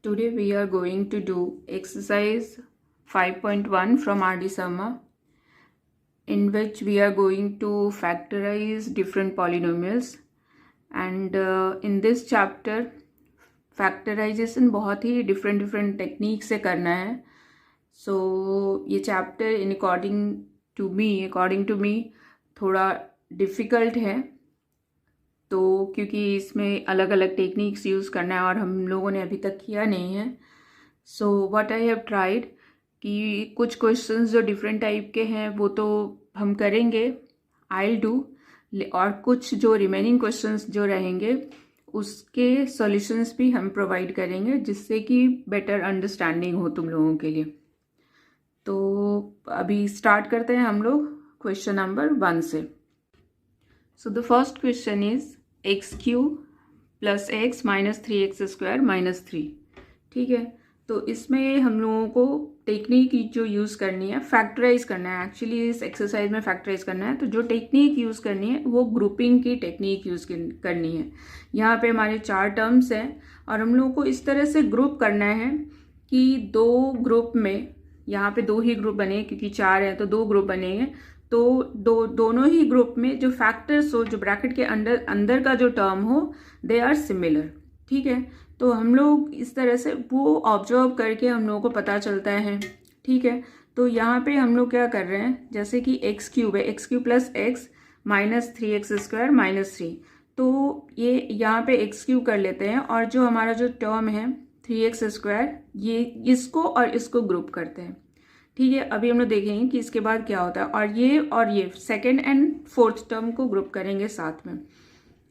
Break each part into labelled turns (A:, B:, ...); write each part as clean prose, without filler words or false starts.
A: Today we are going to do exercise 5.1 from R.D. Sharma, in which we are going to factorize different polynomials. And in this chapter factorization बहुत ही different techniques से करना है. So ये chapter according to me थोड़ा difficult है, तो क्योंकि इसमें अलग अलग टेक्निक्स यूज़ करना है और हम लोगों ने अभी तक किया नहीं है. So what I have tried कि कुछ क्वेश्चंस जो डिफरेंट टाइप के हैं वो तो हम करेंगे, आई विल डू, और कुछ जो रिमेनिंग क्वेश्चंस जो रहेंगे उसके सॉल्यूशंस भी हम प्रोवाइड करेंगे, जिससे कि बेटर अंडरस्टैंडिंग हो तुम लोगों के लिए. तो अभी स्टार्ट करते हैं हम लोग क्वेश्चन नंबर 1 से. So the first question is x cube plus x minus 3x square minus 3. ठीक है, तो इसमें हम लोगों को टेक्निक जो यूज़ करनी है, फैक्टराइज करना है. एक्चुअली इस एक्सरसाइज में फैक्टराइज करना है, तो जो टेक्निक यूज़ करनी है वो ग्रुपिंग की टेक्निक यूज़ करनी है. यहाँ पे हमारे 4 टर्म्स हैं और हम लोगों को इस तरह से ग्रुप करना है कि 2 ग्रुप में, यहाँ पे 2 ही ग्रुप बने क्योंकि 4 हैं तो 2 ग्रुप बनेंगे. तो दोनों ही ग्रुप में जो फैक्टर्स हो, जो ब्रैकेट के अंदर का जो टर्म हो, दे आर सिमिलर. ठीक है, तो हम लोग इस तरह से वो ऑब्जर्व करके हम लोगों को पता चलता है. ठीक है, तो यहाँ पे हम लोग क्या कर रहे हैं, जैसे कि एक्स क्यूब है, x cube plus x minus 3x square minus 3. तो ये यहाँ पे एक्स क्यूब कर लेते हैं और जो हमारा जो टर्म है 3x स्क्वायर, ये इसको और इसको ग्रुप करते हैं. ठीक है, अभी हम लोग देखेंगे कि इसके बाद क्या होता है, और ये सेकेंड एंड फोर्थ टर्म को ग्रुप करेंगे साथ में.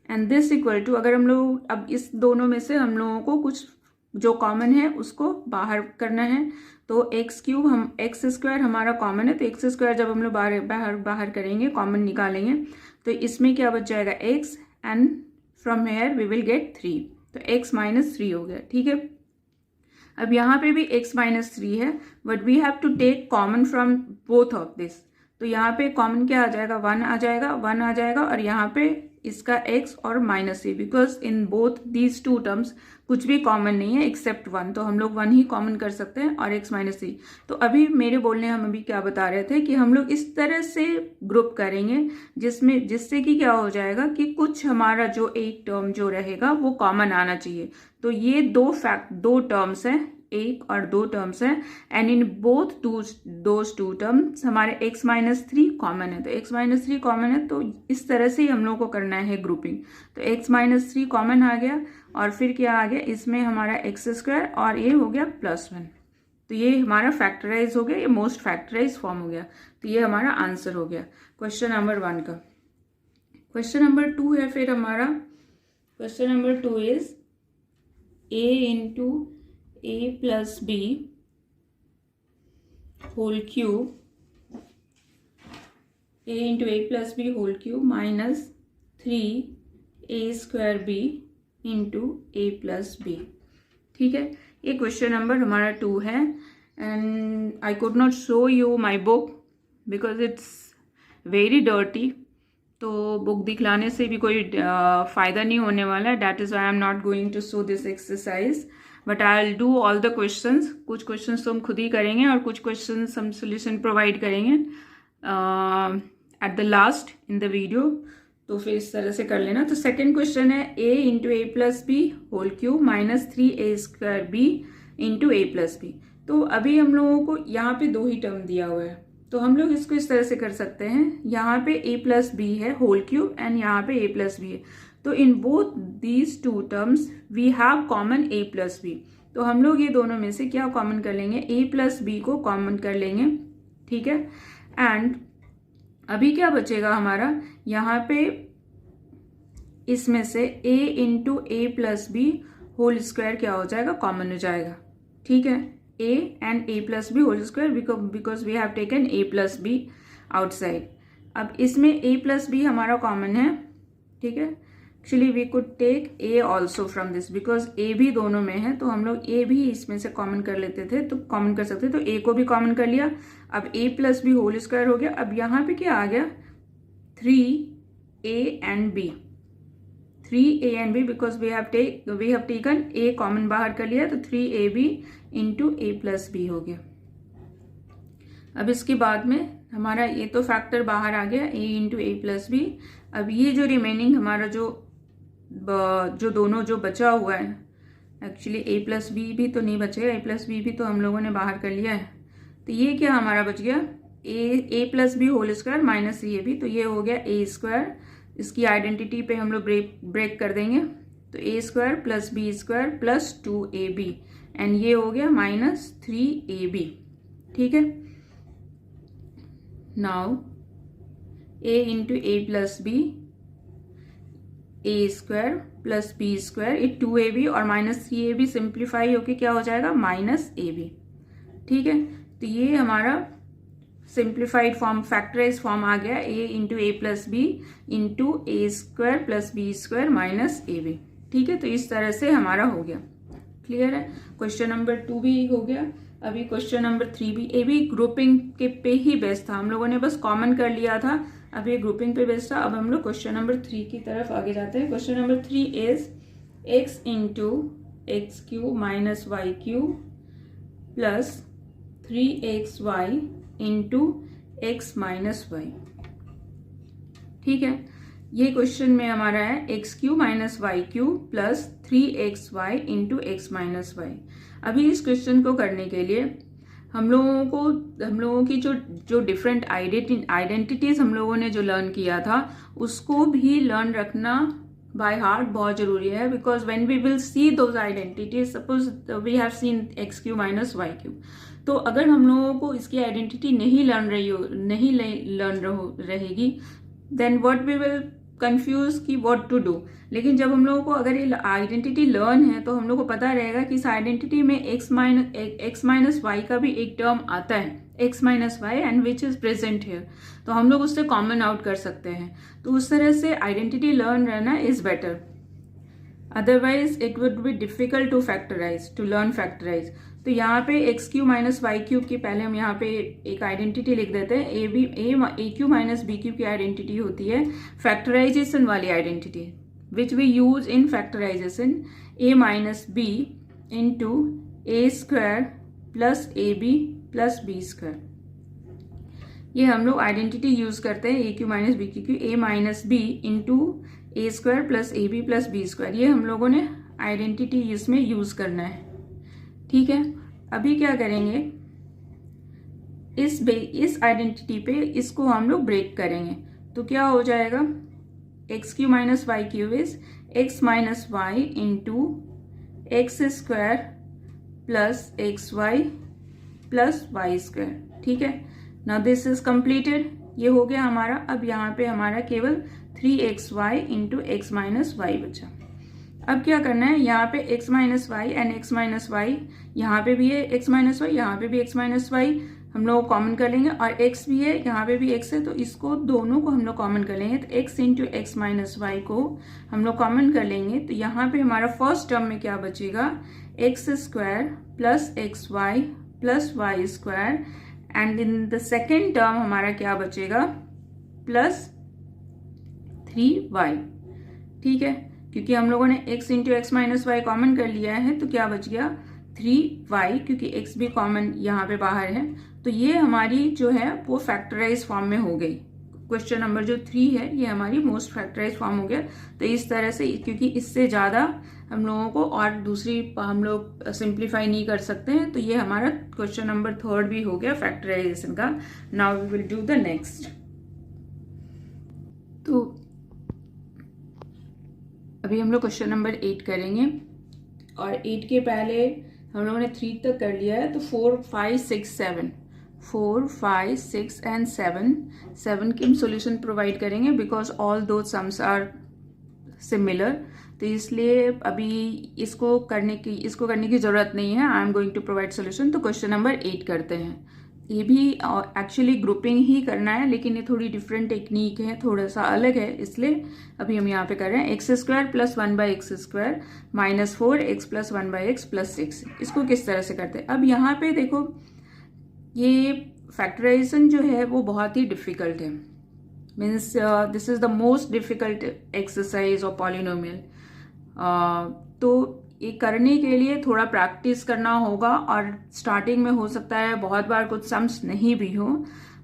A: एंड दिस इक्वल टू, अगर हम लोग अब इस दोनों में से हम लोगों को कुछ जो कॉमन है उसको बाहर करना है, तो एक्स क्यूब, हम एक्स स्क्वायर हमारा कॉमन है, तो एक्स स्क्वायर जब हम लोग बाहर करेंगे, कॉमन निकालेंगे, तो इसमें क्या बच जाएगा x, and from here we will get 3. तो एक्स माइनस 3 हो गया. ठीक है, अब यहाँ पे भी x माइनस 3 है, but we have to take common from both of this. तो यहाँ पे कॉमन क्या आ जाएगा, 1 आ जाएगा, और यहाँ पे इसका x और minus 3, because in both these 2 terms कुछ भी कॉमन नहीं है एक्सेप्ट 1, तो हम लोग 1 ही कॉमन कर सकते हैं, और x माइनस 3. तो अभी मेरे बोलने हम अभी क्या बता रहे थे कि हम लोग इस तरह से ग्रुप करेंगे जिससे कि क्या हो जाएगा कि कुछ हमारा जो एक टर्म जो रहेगा वो कॉमन आना चाहिए. तो ये 2 टर्म्स हैं, एक और 2 टर्म्स हैं, and in both those 2 terms हमारे x माइनस 3 कॉमन है. तो x माइनस 3 कॉमन है, तो इस तरह से ही हम लोग को करना है ग्रुपिंग. तो x माइनस 3 कॉमन आ गया, और फिर क्या आ गया, इसमें हमारा एक्स स्क्वायर और ये हो गया प्लस 1. तो ये हमारा फैक्टराइज हो गया, ये मोस्ट फैक्टराइज फॉर्म हो गया. तो ये हमारा आंसर हो गया क्वेश्चन नंबर 1 का. क्वेश्चन नंबर 2 है फिर हमारा. Question number 2 is a into a plus b whole cube, a into a plus b whole cube minus 3a square b into a plus b. ठीक है, ये क्वेश्चन नंबर हमारा 2 है, and I could not show you my book because it's very dirty. तो book दिखलाने से भी कोई फ़ायदा नहीं होने वाला है. That is why I am not going to show this exercise, but I will do all the questions. कुछ क्वेश्चंस तो हम खुद ही करेंगे और कुछ क्वेश्चंस हम सोल्यूशन प्रोवाइड करेंगे at the last in the video. तो फिर इस तरह से कर लेना. तो सेकेंड क्वेश्चन है a into a plus B whole cube minus 3a square b into a plus B. तो अभी हम लोगों को यहाँ पे 2 ही टर्म दिया हुआ है, तो हम लोग इसको इस तरह से कर सकते हैं. यहाँ पे a प्लस बी है होल क्यूब, एंड यहाँ पे a प्लस बी है. तो in both these 2 terms we have common a plus B. तो हम लोग ये दोनों में से क्या कॉमन कर लेंगे, a प्लस बी को कॉमन कर लेंगे. ठीक है, एंड अभी क्या बचेगा हमारा, यहाँ पे इसमें से a into a plus B whole square क्या हो जाएगा, कॉमन हो जाएगा. ठीक है, a and a plus B whole square, because we have taken a plus b outside. अब इसमें a प्लस बी हमारा कॉमन है. ठीक है, actually we could take a also from this, because a भी दोनों में है, तो हम लोग a भी इसमें से कॉमन कर लेते थे, तो कॉमन कर सकते. तो a को भी कॉमन कर लिया. अब a plus B whole square हो गया. अब यहाँ पे क्या आ गया, 3a and b, 3a and b because we have taken a common बाहर कर लिया, तो 3ab into a plus B हो गया। अब इसके बाद में हमारा ये तो फैक्टर बाहर आ गया, a into a plus b. अब ये जो रिमेनिंग हमारा जो दोनों जो बचा हुआ है, एक्चुअली a प्लस बी भी तो नहीं बचेगा, a प्लस बी भी तो हम लोगों ने बाहर कर लिया है। तो ये क्या हमारा बच गया, A plus B whole square minus 3ab, तो ये हो गया a स्क्वायर। इसकी आइडेंटिटी पे हम लोग ब्रेक कर देंगे, तो a square plus B square plus 2ab and ये हो गया माइनस 3ab। ठीक है, now a into a plus b, a square plus B square, ये 2ab और माइनस 3ab सिंप्लीफाई होके क्या हो जाएगा, माइनस ab। ठीक है, तो ये हमारा सिंप्लीफाइड फॉर्म, फैक्टराइज फॉर्म आ गया, a into a plus b into A square plus B square minus ab। ठीक है, तो इस तरह से हमारा हो गया। क्लियर है, क्वेश्चन नंबर 2 भी हो गया। अभी क्वेश्चन नंबर 3 भी, ये भी ग्रुपिंग के पे ही बेस्ड था, हम लोगों ने बस कॉमन कर लिया था, अब ये ग्रुपिंग पे बेस्ड था। अब हम लोग क्वेश्चन नंबर 3 की तरफ आगे जाते हैं। Question number 3 is x into x cube minus y cube plus 3xy into x minus y. ठीक है, ये क्वेश्चन में हमारा है x cube minus y cube plus 3xy into x minus y. अभी इस क्वेश्चन को करने के लिए हम लोगों की जो डिफरेंट आइडेंटिटीज हम लोगों ने जो लर्न किया था उसको भी लर्न रखना बाय हार्ट बहुत जरूरी है, because when we will see those identities, suppose we have seen x cube minus y cube, तो अगर हम लोगों को इसकी आइडेंटिटी नहीं लर्न रहेगी, then what we will confuse कि व्हाट टू डू। लेकिन जब हम लोगों को अगर ये आइडेंटिटी लर्न है तो हम लोग को पता रहेगा कि इस आइडेंटिटी में एक्स माइनस वाई का भी एक टर्म आता है, x minus y, and which is present here, तो हम लोग उससे कॉमन आउट कर सकते हैं। तो उस तरह से आइडेंटिटी लर्न रहना is better, otherwise it would be difficult to learn factorise. तो यहाँ पे x cube minus y cube की पहले हम यहाँ पे एक आइडेंटिटी लिख देते हैं, A cube minus B cube की आइडेंटिटी होती है फैक्टराइजेशन वाली identity, which we use in factorisation, A minus B into A square plus A B plus B square. ये हम लोग आइडेंटिटी यूज करते हैं, A cube minus B cube, A minus B into A square plus A B plus B square, ये हम लोगों ने identity इसमें यूज करना है। ठीक है, अभी क्या करेंगे, इस आइडेंटिटी पे इसको हम लोग ब्रेक करेंगे, तो क्या हो जाएगा, x cube minus y cube is x minus y into x square plus x y plus y square. ठीक है, नाउ दिस इज कंप्लीटेड, ये हो गया हमारा। अब यहाँ पे हमारा केवल 3xy into x minus Y बचा। अब क्या करना है, यहाँ पे x minus y and x minus y, यहाँ पे भी है x माइनस वाई, यहाँ पे भी x माइनस वाई, हम लोग कॉमन कर लेंगे, और x भी है, यहाँ पे भी x है, तो इसको दोनों को हम लोग कॉमन कर लेंगे। तो x into x minus y को हम लोग कॉमन कर लेंगे, तो यहाँ पे हमारा फर्स्ट टर्म में क्या बचेगा, x square plus x y plus y square, and in the second term हमारा क्या बचेगा, प्लस 3y। ठीक है, क्योंकि हम लोगों ने x into x minus y common कर लिया है, तो क्या बच गया 3y, क्योंकि x भी कॉमन यहाँ पे बाहर है। तो ये हमारी जो है वो फैक्टराइज फॉर्म में हो गई। क्वेश्चन नंबर जो 3 है ये हमारी मोस्ट फैक्टराइज फॉर्म हो गया। तो इस तरह से, क्योंकि इससे ज़्यादा हम लोगों को और दूसरी हम लोग सिंप्लीफाई नहीं कर सकते हैं, तो ये हमारा क्वेश्चन नंबर 3 भी हो गया फैक्टराइजेशन का। Now we will do the next. तो अभी हम लोग क्वेश्चन नंबर 8 करेंगे, और 8 के पहले हम लोगों ने 3 तक कर लिया है, तो 4, 5, 6, 7, 4, 5, 6 एंड 7 की हम सोल्यूशन प्रोवाइड करेंगे, because all those sums are similar. तो इसलिए अभी इसको करने की जरूरत नहीं है, I am going to provide solution. तो क्वेश्चन नंबर 8 करते हैं। ये भी एक्चुअली ग्रुपिंग ही करना है, लेकिन ये थोड़ी डिफरेंट टेक्निक है, थोड़ा सा अलग है, इसलिए अभी हम यहाँ पे कर रहे हैं। X square plus 1/x square minus 4x plus 1/x plus 6। इसको किस तरह से करते हैं, अब यहाँ पे देखो, ये फैक्टराइजेशन जो है वो बहुत ही डिफिकल्ट है, means this is the most difficult exercise of polynomial. तो ये करने के लिए थोड़ा प्रैक्टिस करना होगा, और स्टार्टिंग में हो सकता है बहुत बार कुछ सम्स नहीं भी हो,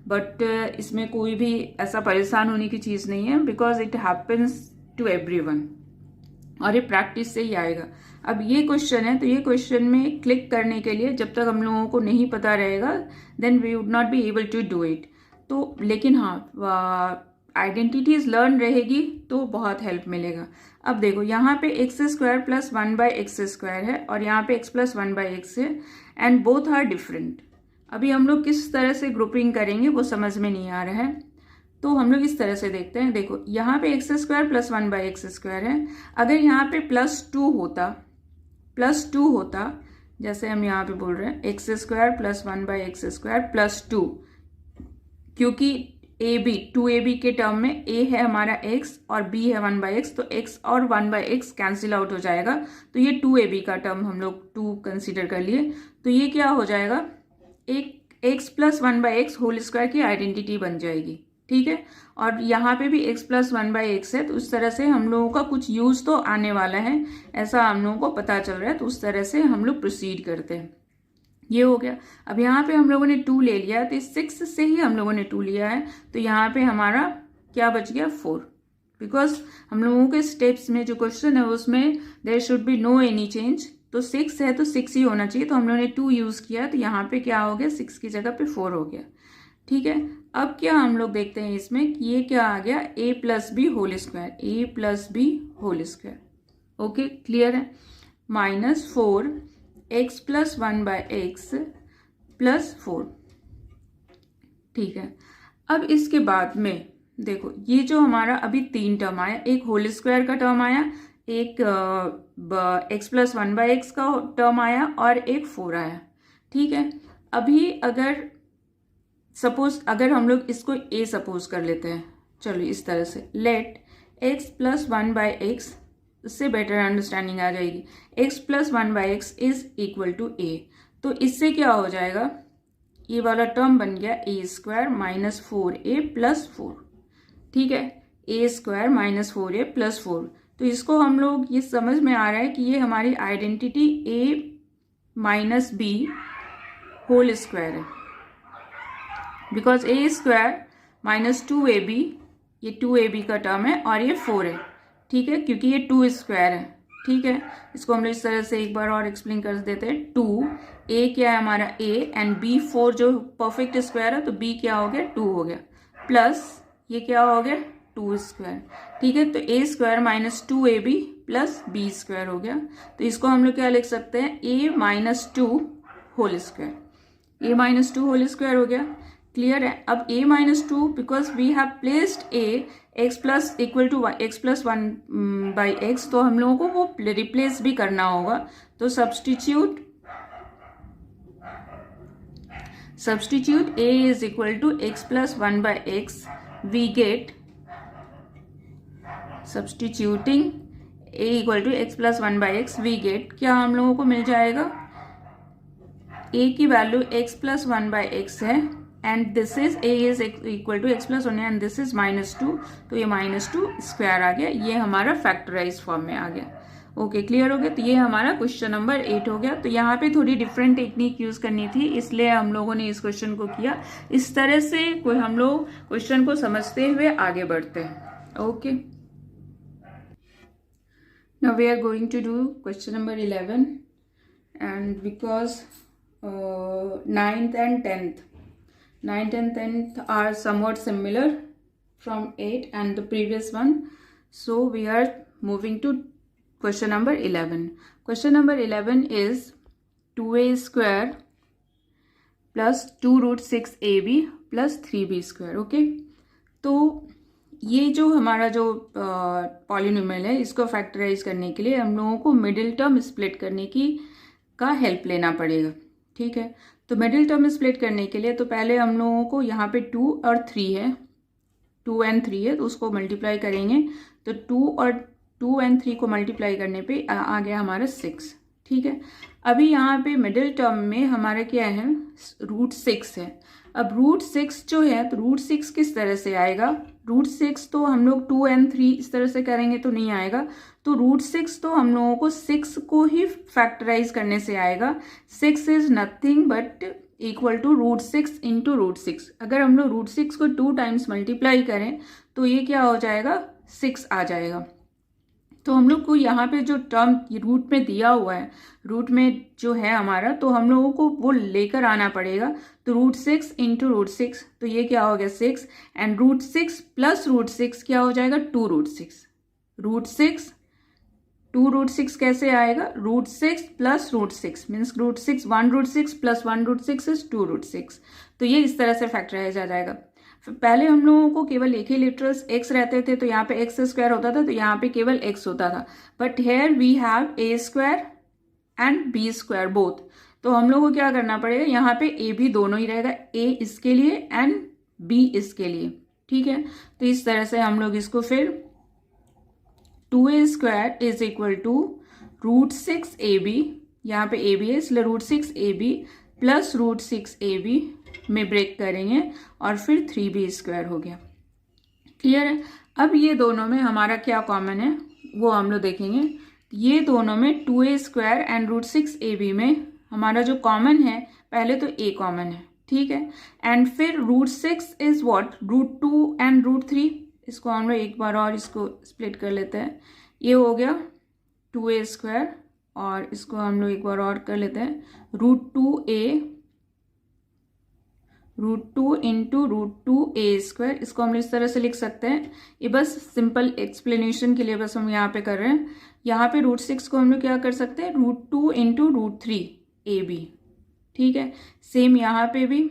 A: बट इसमें कोई भी ऐसा परेशान होने की चीज़ नहीं है, because it happens to everyone, और ये प्रैक्टिस से ही आएगा। अब ये क्वेश्चन है, तो ये क्वेश्चन में क्लिक करने के लिए जब तक हम लोगों को नहीं पता रहेगा, then we would not be able to do it. तो लेकिन हाँ, आइडेंटिटीज लर्न रहेगी तो बहुत हेल्प मिलेगा। अब देखो यहाँ पे x square plus 1/x square है, और यहाँ पे x प्लस 1/x है, एंड बोथ आर डिफरेंट। अभी हम लोग किस तरह से ग्रुपिंग करेंगे वो समझ में नहीं आ रहा है, तो हम लोग इस तरह से देखते हैं। देखो यहाँ पे x square plus 1/x square है, अगर यहाँ पे प्लस टू होता, जैसे हम यहाँ पे बोल रहे हैं x square plus 1/x square plus 2, क्योंकि टू ए बी के टर्म में a है हमारा x और b है 1/x, तो x और 1/x कैंसिल आउट हो जाएगा, तो ये 2ab का टर्म हम लोग 2 कंसिडर कर लिए, तो ये क्या हो जाएगा, एक x plus 1/x whole square की आइडेंटिटी बन जाएगी। ठीक है, और यहाँ पे भी x प्लस 1/x है, तो उस तरह से हम लोगों का कुछ यूज तो आने वाला है, ऐसा हम लोगों को पता चल रहा है, तो उस तरह से हम लोग प्रोसीड करते हैं। ये हो गया। अब यहाँ पे हम लोगों ने 2 ले लिया, तो इस 6 से ही हम लोगों ने 2 लिया है, तो यहाँ पे हमारा क्या बच गया 4, बिकॉज हम लोगों के स्टेप्स में जो क्वेश्चन है उसमें there should be no any change, तो 6 है तो 6 ही होना चाहिए, तो हम लोगों ने 2 यूज किया, तो यहाँ पे क्या हो गया 6 की जगह पे 4 हो गया। ठीक है, अब क्या हम लोग देखते हैं इसमें कि ये क्या आ गया, a plus B whole square, a plus B whole square. Okay, clear है, minus 4 x plus 1/x plus 4। ठीक है, अब इसके बाद में देखो ये जो हमारा अभी 3 टर्म आया, एक होल स्क्वायर का टर्म आया, एक x प्लस 1/x का टर्म आया, और एक 4 आया। ठीक है, अभी अगर हम लोग इसको a सपोज कर लेते हैं, चलो इस तरह से, लेट x प्लस 1/x, इससे बेटर अंडरस्टैंडिंग आ जाएगी, x plus 1/x is equal to a, तो इससे क्या हो जाएगा, ये वाला टर्म बन गया a square minus 4a plus 4। ठीक है, a square minus 4a plus 4, तो इसको हम लोग ये समझ में आ रहा है कि ये हमारी identity a minus b whole square है, because a square minus 2ab, ये 2ab का टर्म है, और ये 4 है। ठीक है, क्योंकि ये 2 स्क्वायर है। ठीक है, इसको हम लोग इस तरह से एक बार और एक्सप्लेन कर देते हैं। 2a क्या है हमारा a, एंड b 4 जो परफेक्ट स्क्वायर है, तो b क्या हो गया 2 हो गया, प्लस ये क्या हो गया 2 स्क्वायर। ठीक है, तो a square minus 2ab plus b square हो गया, तो इसको हम लोग क्या लिख सकते हैं, a minus 2 whole square, a minus 2 whole square हो गया। क्लियर है, अब a minus 2, because we have placed a x plus equal to x plus 1/x, तो हम लोगों को वो रिप्लेस भी करना होगा, तो substitute a is equal to x plus 1/x, we get, substituting a equal to x plus 1/x, we get, क्या हम लोगों को मिल जाएगा, a की वैल्यू x प्लस 1/x है, and this is a is equal to x plus 1 and this is -2, तो ये -2 square आ गया, ये हमारा फैक्टराइज फॉर्म में आ गया। ओके, क्लियर हो गया, तो ये हमारा क्वेश्चन नंबर 8 हो गया। तो यहाँ पे थोड़ी डिफरेंट टेक्निक यूज करनी थी, इसलिए हम लोगों ने इस क्वेश्चन को किया। इस तरह से कोई हम लोग क्वेश्चन को समझते हुए आगे बढ़ते हैं। Okay, now we are going to do question number 11, and because 9th and 10th are somewhat similar from 8 and the previous one, so we are moving to question number 11. Question number 11 is 2a square plus 2 root 6ab plus 3b square. Okay, तो ये जो हमारा जो polynomial है, इसको factorise करने के लिए हम लोगों को मिडिल टर्म स्प्लिट करने का हेल्प लेना पड़ेगा। ठीक है, तो मिडिल टर्म स्प्लिट करने के लिए तो पहले हम लोगों को यहाँ पे 2 और 3 है, 2 and 3 है, तो उसको मल्टीप्लाई करेंगे, तो 2 and 3 को मल्टीप्लाई करने पे आ गया हमारा 6। ठीक है, अभी यहाँ पे मिडिल टर्म में हमारा क्या है, रूट 6 है। अब रूट 6 जो है, तो रूट 6 किस तरह से आएगा, √6 तो हम लोग 2 and 3 इस तरह से करेंगे तो नहीं आएगा, तो √6 तो हम लोगों को 6 को ही फैक्टराइज करने से आएगा। 6 is nothing but equal to √6 into √6। अगर हम लोग √6 को 2 टाइम्स मल्टीप्लाई करें तो ये क्या हो जाएगा, 6 आ जाएगा। तो हम लोग को यहाँ पे जो टर्म रूट में दिया हुआ है, रूट में जो है हमारा, तो हम लोगों को वो लेकर आना पड़ेगा। तो √6 इंटू √6, तो ये क्या हो गया 6, एंड √6 प्लस √6 क्या हो जाएगा 2√6। √6 2√6 कैसे आएगा, √6 प्लस √6 मीन्स √6 1√6 प्लस 1√6 इज 2√6। तो ये इस तरह से फैक्टराइज आ जाएगा। पहले हम लोगों को केवल एक ही लिटरल्स x रहते थे, तो यहाँ पे x² होता था, तो यहाँ पे केवल x होता था। But here we have a² and b² both. तो हम लोग को क्या करना पड़ेगा, यहाँ पे a भी दोनों ही रहेगा, a इसके लिए एंड b इसके लिए, ठीक है। तो इस तरह से हम लोग इसको फिर 2a² is equal to √6ab, यहाँ पे a b है इसलिए √6ab प्लस √6ab में ब्रेक करेंगे और फिर 3b² हो गया। क्लियर है। अब ये दोनों में हमारा क्या कॉमन है वो हम लोग देखेंगे। ये दोनों में 2a² एंड √6ab में हमारा जो कॉमन है, पहले तो a कॉमन है, ठीक है, एंड फिर √6 इज व्हाट, √2 एंड √3। इसको हम लोग एक बार और इसको स्प्लिट कर लेते हैं। ये हो गया 2a² और इसको हम लोग एक बार और कर लेते हैं, √2 इंटू √2a²। इसको हम इस तरह से लिख सकते हैं। ये बस सिंपल एक्सप्लेनेशन के लिए बस हम यहाँ पे कर रहे हैं। यहाँ पे √6 को हम लोग क्या कर सकते हैं, √2 इंटू √3ab, ठीक है। सेम यहाँ पे भी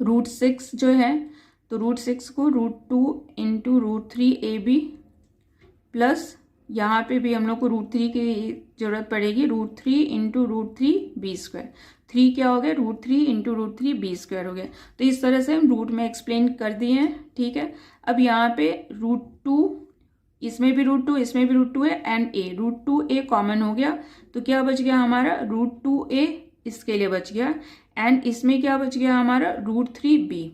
A: √6 जो है, तो √6 को √2 इंटू √3ab प्लस यहाँ पे भी हम लोग को √3 की जरूरत पड़ेगी, √3 इंटू √3b²। 3 क्या हो गया, √3 इंटू √3b² हो गया। तो इस तरह से हम रूट में एक्सप्लेन कर दिए हैं, ठीक है। अब यहाँ पे √2, इसमें भी √2 इसमें भी √2 है एंड a, √2a कॉमन हो गया, तो क्या बच गया हमारा, √2a इसके लिए बच गया, एंड इसमें क्या बच गया हमारा, √3b,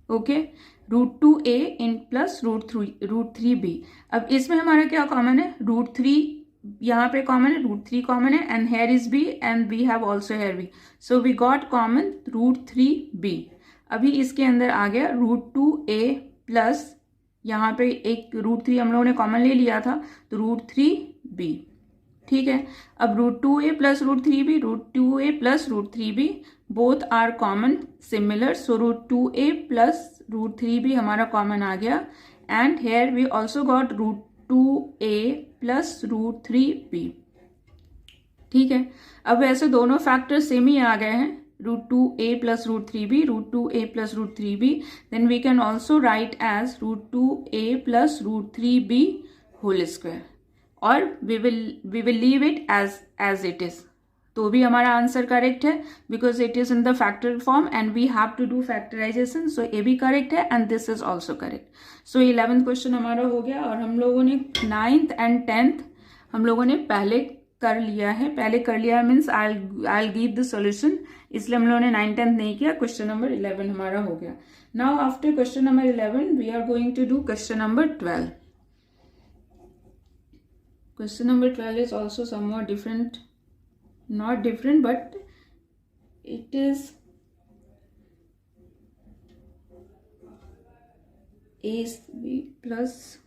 A: okay, √2a in plus √3b। अब इसमें हमारा क्या कॉमन है, √3 यहाँ पे कॉमन है, √3 कॉमन है, and here is b and we have also here b, so we got common √3b। अभी इसके अंदर आ गया √2a प्लस यहाँ पे एक √3 हम लोगों ने कॉमन ले लिया था, तो √3b, ठीक है। अब √2a plus √3b, √2a plus √3b both are common similar, so √2a plus √3b हमारा कॉमन आ गया, and here we also got √2a plus √3b, ठीक है। अब वैसे दोनों फैक्टर सेम ही आ गए हैं, √2a plus √3b, √2a plus √3b, then we can also write as √2a plus √3b whole square, और we will leave it as it is. तो भी हमारा आंसर करेक्ट है, because it is in the factor form and we have to do factorisation, so ये भी correct है and this is also correct. So 11th question हमारा हो गया, और हम लोगों ने 9th एंड 10th हम लोगों ने पहले कर लिया है, means I give the solution, इसलिए हम लोगों ने 9th 10th नहीं किया। क्वेश्चन नंबर 11 हमारा हो गया। Now after question number 11 we are going to do question number 12। Question number 12 is also somewhat different, not different, but it is AB plus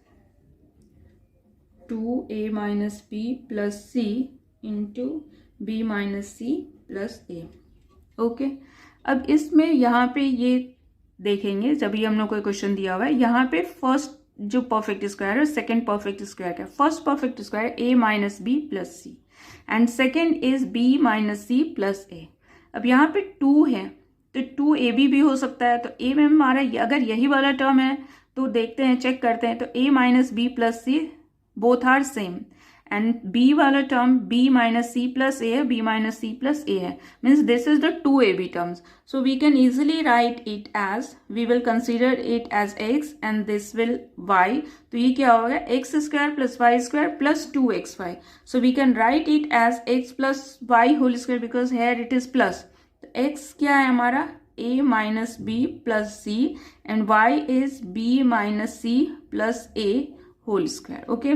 A: 2a minus b plus c into b minus c plus a, okay. अब इसमें यहाँ पे ये देखेंगे, जब ये हम लोग को क्वेश्चन दिया हुआ है, यहाँ पे फर्स्ट जो परफेक्ट स्क्वायर है, सेकेंड परफेक्ट स्क्वायर क्या है, first perfect square a minus B plus c and second is b minus C plus a। अब यहाँ पे 2 है तो 2ab भी हो सकता है, तो a में हमारा अगर यही वाला टर्म है तो देखते हैं, चेक करते हैं, तो a minus B plus C both are same, and b वाला term b minus C plus A है, b minus C plus A है, means this is the 2ab terms, so we can easily write it as, we will consider it as x and this will y, तो ये क्या होगा, x² plus y² plus 2xy, so we can write it as x plus y whole square, because here it is plus, तो x क्या है हमारा a minus b plus c and y is b minus c plus a whole square. Okay,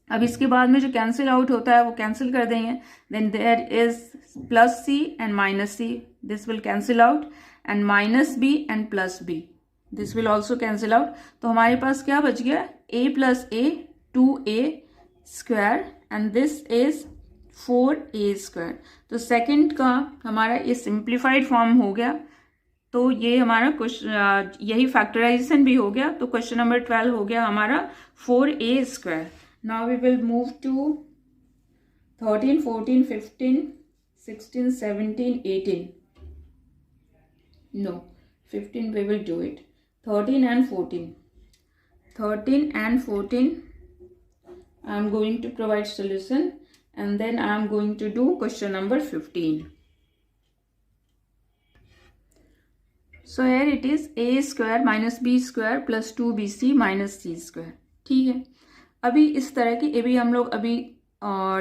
A: अब इसके बाद में जो cancel out होता है वो कैंसिल कर देंगे. Then there is plus c and minus c, this will cancel out, and minus b and plus b, this will also cancel out. तो हमारे पास क्या बच गया, a plus a 2a square and this is 4a square. तो second का हमारा ये सिंप्लीफाइड फॉर्म हो गया. तो ये हमारा यही फैक्टराइजेशन भी हो गया. तो क्वेश्चन नंबर 12 हो गया हमारा 4a square. Now we will move to 13, 14, 15, 16, 17, 18. No, 15 we will do it. 13 and 14. 13 and 14 I am going to provide solution, and then I am going to do question number 15. So here it is a square minus b square plus 2bc minus c square. ठीक है, अभी इस तरह की अभी हम लोग अभी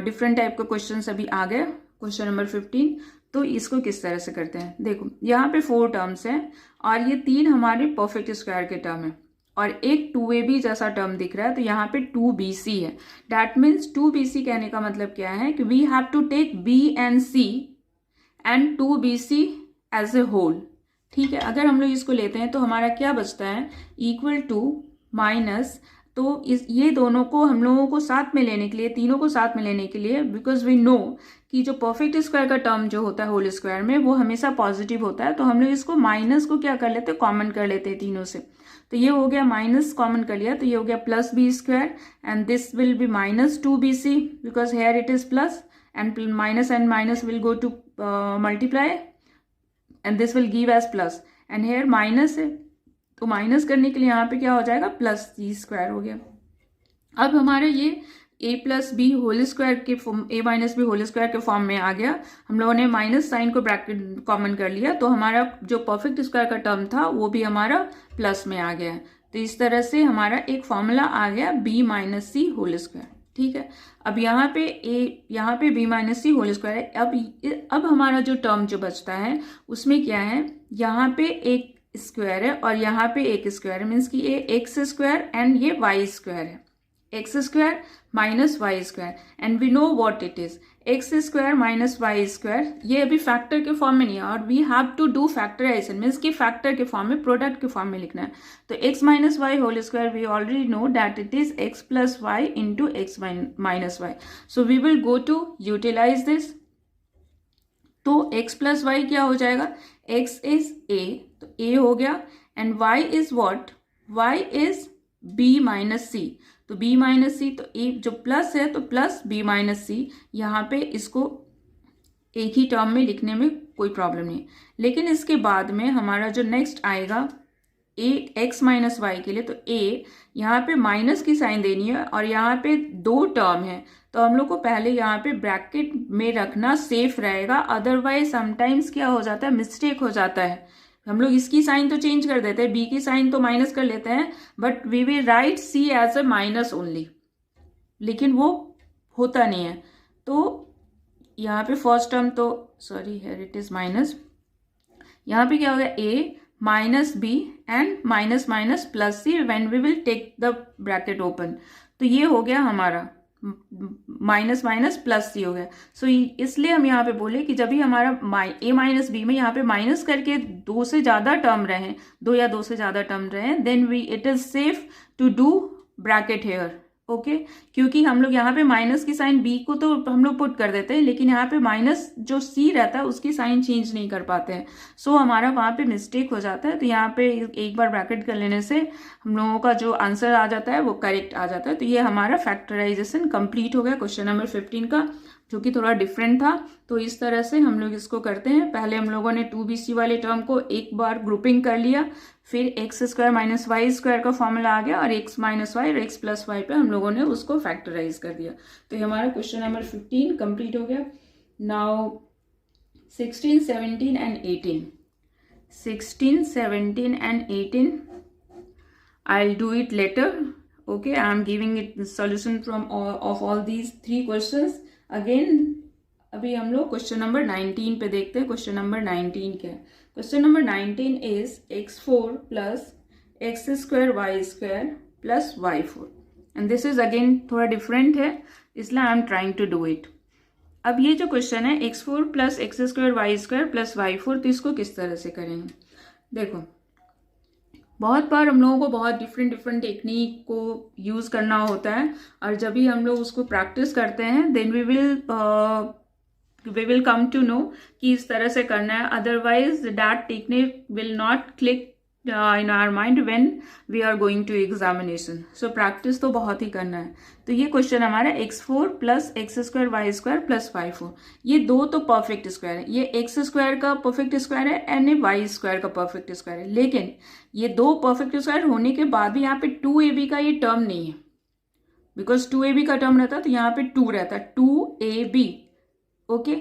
A: डिफरेंट टाइप का क्वेश्चन अभी आ गए. Question number 15. तो इसको किस तरह से करते हैं, देखो यहाँ पे 4 टर्म्स हैं और ये 3 हमारे परफेक्ट स्क्वायर के टर्म है और एक 2ab जैसा टर्म दिख रहा है. तो यहाँ पे 2bc है. दैट मीन्स 2bc कहने का मतलब क्या है कि we have to take b and c and 2bc as a whole. ठीक है, अगर हम लोग इसको लेते हैं तो हमारा क्या बचता है, इक्वल टू माइनस. तो ये दोनों को हम लोगों को साथ में लेने के लिए, तीनों को साथ में लेने के लिए, बिकॉज वी नो कि जो परफेक्ट स्क्वायर का टर्म जो होता है होल स्क्वायर में वो हमेशा पॉजिटिव होता है. तो हम लोग इसको माइनस को क्या कर लेते हैं, कॉमन कर लेते हैं तीनों से. तो ये हो गया माइनस कॉमन कर लिया, तो ये हो गया plus B square and this will be minus 2bc because here it is plus and minus will go to multiply and this will give as plus and here minus है. तो minus करने के लिए यहाँ पे क्या हो जाएगा, प्लस सी स्क्वायर हो गया. अब हमारे ये a plus B whole square के form, a minus B whole square के फॉर्म में आ गया. हम लोगों ने माइनस साइन को ब्रैकेट कॉमन कर लिया, तो हमारा जो परफेक्ट स्क्वायर का टर्म था वो भी हमारा प्लस में आ गया. तो इस तरह से हमारा एक फॉर्मूला आ गया b माइनस सी होल स्क्वायर. ठीक है, अब यहाँ पे b माइनस सी होल स्क्वायर है. अब हमारा जो टर्म जो बचता है उसमें क्या है, यहाँ पे एक स्क्वायर है और यहाँ पे एक स्क्वायर है, मीन्स कि ये एक्स स्क्वायर एंड ये वाई स्क्वायर है. X square minus y square and we know what it is, x square minus y square. ये अभी फैक्टर के फॉर्म में नहीं है और we have to do factorisation, means कि फैक्टर के फॉर्म में, प्रोडक्ट के फॉर्म में लिखना है. तो x minus y whole square we already know that it is x plus y into x minus Y. So we will go to utilise this. तो x plus Y क्या हो जाएगा, x इज a, तो a हो गया and y is what, y is b minus C. तो b minus C, तो a जो प्लस है तो प्लस b माइनस सी. यहाँ पे इसको एक ही टर्म में लिखने में कोई प्रॉब्लम नहीं. लेकिन इसके बाद में हमारा जो नेक्स्ट आएगा a x माइनस वाई के लिए, तो a यहाँ पे माइनस की साइन देनी है और यहाँ पे 2 टर्म है. तो हम लोग को पहले यहाँ पे ब्रैकेट में रखना सेफ रहेगा, अदरवाइज समटाइम्स क्या हो जाता है, मिस्टेक हो जाता है. हम लोग इसकी साइन तो चेंज कर देते हैं, b की साइन तो माइनस कर लेते हैं, but we will write c as a minus only, लेकिन वो होता नहीं है. तो यहाँ पे फर्स्ट टर्म तो sorry here it is minus, यहाँ पे क्या हो गया, a minus b and minus minus plus c when we will take the bracket open. तो ये हो गया हमारा माइनस माइनस प्लस सी हो गया. सो इसलिए हम यहाँ पे बोले कि जब भी हमारा a माइनस बी में यहाँ पे माइनस करके 2 से ज़्यादा टर्म रहे, 2 या 2 से ज़्यादा टर्म रहे, then it is safe to do bracket here. Okay, क्योंकि हम लोग यहाँ पे माइनस की साइन b को तो हम लोग पुट कर देते हैं, लेकिन यहाँ पे माइनस जो c रहता है उसकी साइन चेंज नहीं कर पाते हैं. सो हमारा वहाँ पे मिस्टेक हो जाता है. तो यहाँ पे एक बार ब्रैकेट कर लेने से हम लोगों का जो आंसर आ जाता है वो करेक्ट आ जाता है. तो ये हमारा फैक्टराइजेशन कंप्लीट हो गया क्वेश्चन नंबर 15 का, जो कि थोड़ा डिफरेंट था. तो इस तरह से हम लोग इसको करते हैं. पहले हम लोगों ने 2bc वाले टर्म को एक बार ग्रुपिंग कर लिया, फिर x square minus y square का फॉर्मूला आ गया और एक्स माइनस वाई और एक्स प्लस वाई पे हम लोगों ने उसको फैक्टराइज कर दिया. तो ये हमारा क्वेश्चन नंबर 15 कंप्लीट हो गया. Now 16, 17 and 18. 16, 17 and 18 I'll do it later. Okay, I'm giving it the solution from of all these 3 questions. Again, अभी हम लोग क्वेश्चन नंबर 19 पे देखते हैं। क्वेश्चन नंबर 19 क्या है? Question number 19 is x4 plus x square y square plus y4 and this is again थोड़ा different है, इसलिए I am trying to do it. अब ये जो क्वेश्चन है x4 plus x square y square plus y4, तो इसको किस तरह से करेंगे? देखो, बहुत बार हम लोगों को बहुत डिफरेंट टेक्निक को यूज़ करना होता है, और जब भी हम लोग उसको प्रैक्टिस करते हैं then we will come to know कि इस तरह से करना है, otherwise that technique will not click in our mind when we are going to examination. So practice तो बहुत ही करना है। तो ये क्वेश्चन हमारा x4 plus x square y square plus y4, ये दो तो परफेक्ट स्क्वायर है, ये एक्स स्क्वायर का परफेक्ट स्क्वायर है एंड ये वाई स्क्वायर का परफेक्ट स्क्वायर है। लेकिन ये दो परफेक्ट स्क्वायर होने के बाद भी यहाँ पे 2ab का ये टर्म नहीं है, बिकॉज 2ab का टर्म रहता तो यहाँ पे 2 रहता, 2ab। Okay,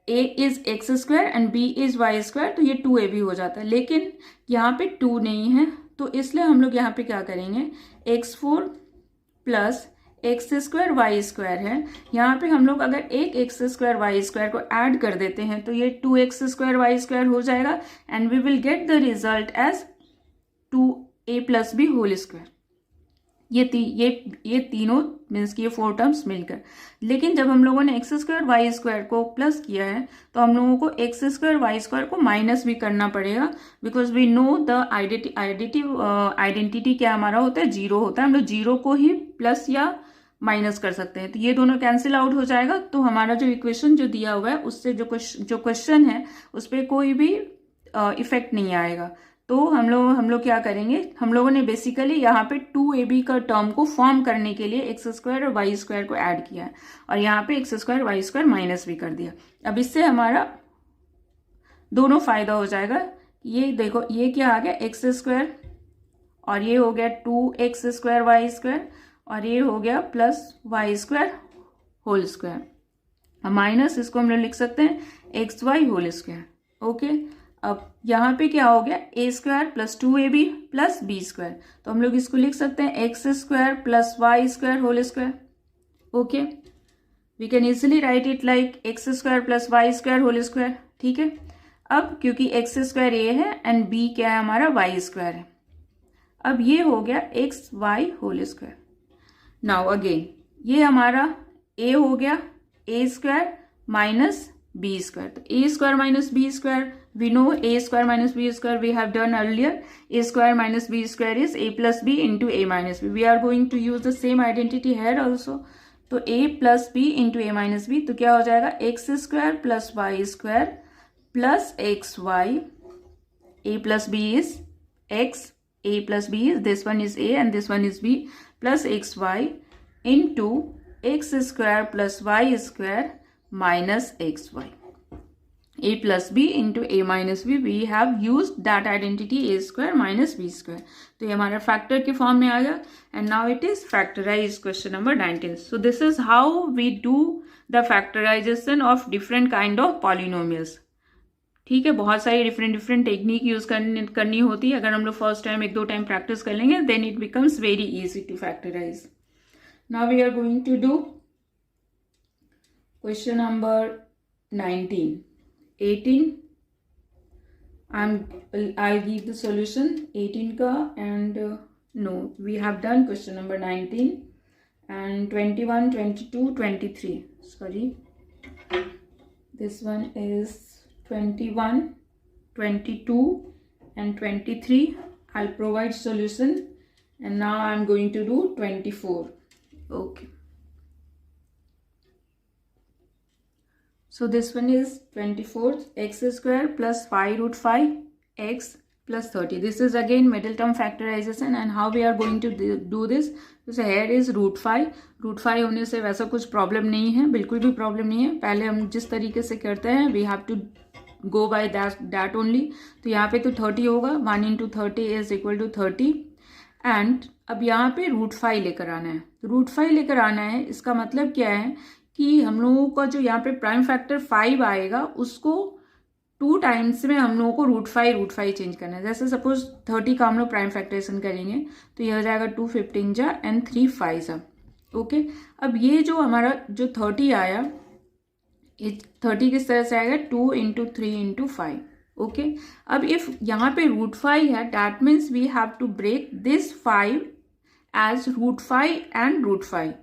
A: a is x square and b is y square, तो ये 2ab हो जाता है। लेकिन यहाँ पे 2 नहीं है, तो इसलिए हम लोग यहाँ पे क्या करेंगे, x4 plus x square y square है, यहाँ पे हम लोग अगर एक एक्स स्क्वायर वाई स्क्वायर को ऐड कर देते हैं तो ये 2x स्क्वायर वाई स्क्वायर हो जाएगा and we will get the result as 2a plus B whole square. ये तीनों मीन्स कि ये 4 टर्म्स मिलकर। लेकिन जब हम लोगों ने एक्स स्क्वायर वाई स्क्वायर को प्लस किया है तो हम लोगों को एक्स स्क्वायर वाई स्क्वायर को माइनस भी करना पड़ेगा, because we know the identity क्या हमारा होता है, 0 होता है। हम लोग 0 को ही प्लस या माइनस कर सकते हैं, तो ये दोनों कैंसिल आउट हो जाएगा। तो हमारा जो इक्वेशन जो दिया हुआ है उससे जो क्वेश्चन है उस पर कोई भी इफेक्ट नहीं आएगा। तो हम लोग क्या करेंगे, हम लोगों ने बेसिकली यहाँ पे 2ab का टर्म को फॉर्म करने के लिए एक्स स्क्वायर और वाई स्क्वायर को ऐड किया है, और यहाँ पे x square y square minus भी कर दिया। अब इससे हमारा दोनों फायदा हो जाएगा। ये देखो, ये क्या आ गया, एक्स स्क्वायर, और ये हो गया 2x स्क्वायर वाई स्क्वायर, और ये हो गया plus y square whole square, minus इसको हम लोग लिख सकते हैं x y whole square. Okay, अब यहाँ पे क्या हो गया, a square plus 2ab plus b square, तो हम लोग इसको लिख सकते हैं x square plus y square whole square. Okay, we can easily write it like x square plus y square whole square. ठीक है, अब क्योंकि एक्स स्क्वायर a है एंड b क्या है हमारा, वाई स्क्वायर है, अब ये हो गया x y whole square. Now again ये हमारा a हो गया a square minus b square, तो a square minus b square, we know a square minus b square we have done earlier, a square minus b square is a plus b into a minus b. We are going to use the same identity here also. तो a plus b into a minus b, तो क्या हो जाएगा, x square plus y square plus xy, a plus b is x, a plus b is, this one is a and this one is b, plus xy into x square plus y square minus xy. a plus b into a minus b, we have used that identity a square minus b square. तो ये हमारा factor के form में आ गया and now it is factorise question number 19. So this is how we do the factorisation of different kind of polynomials. ठीक है, बहुत सारी डिफरेंट टेक्निक यूज करनी होती है. अगर हम लोग फर्स्ट टाइम 1-2 टाइम प्रैक्टिस कर लेंगे then it becomes very easy to factorise. Now we are going to do question number 19. 18 I'll give the solution 18 ka, and no, we have done question number 19 and 21, 22, 23. Sorry, this one is 21, 22 and 23. I'll provide solution, and now I'm going to do 24. Okay. So this one is 24, x square plus 5 root 5 x plus 30. This is again middle term factorization, and how we are going to do this. So here is root 5. root 5 होने से वैसा कुछ problem नहीं है, बिल्कुल भी problem नहीं है. पहले हम जिस तरीके से करते हैं we have to go by that only. तो यहाँ पे तो 30 होगा, 1 into 30 is equal to 30. And अब यहाँ पे रूट 5 लेकर आना है. रूट 5 लेकर आना है, इसका मतलब क्या है कि हम लोगों का जो यहाँ पे प्राइम फैक्टर 5 आएगा उसको 2 टाइम्स में हम लोगों को रूट 5 चेंज करना है. जैसे सपोज 30 का हम लोग प्राइम फैक्टरेशन करेंगे तो ये हो जाएगा 2 15 जा एंड 3 5 जा. ओके, अब ये जो हमारा जो 30 आया ये 30 किस तरह से आएगा, 2 इंटू 3 इंटू 5। ओके, अब इफ यहाँ पे √5 है, that means we have to break this 5 as √5 and √5।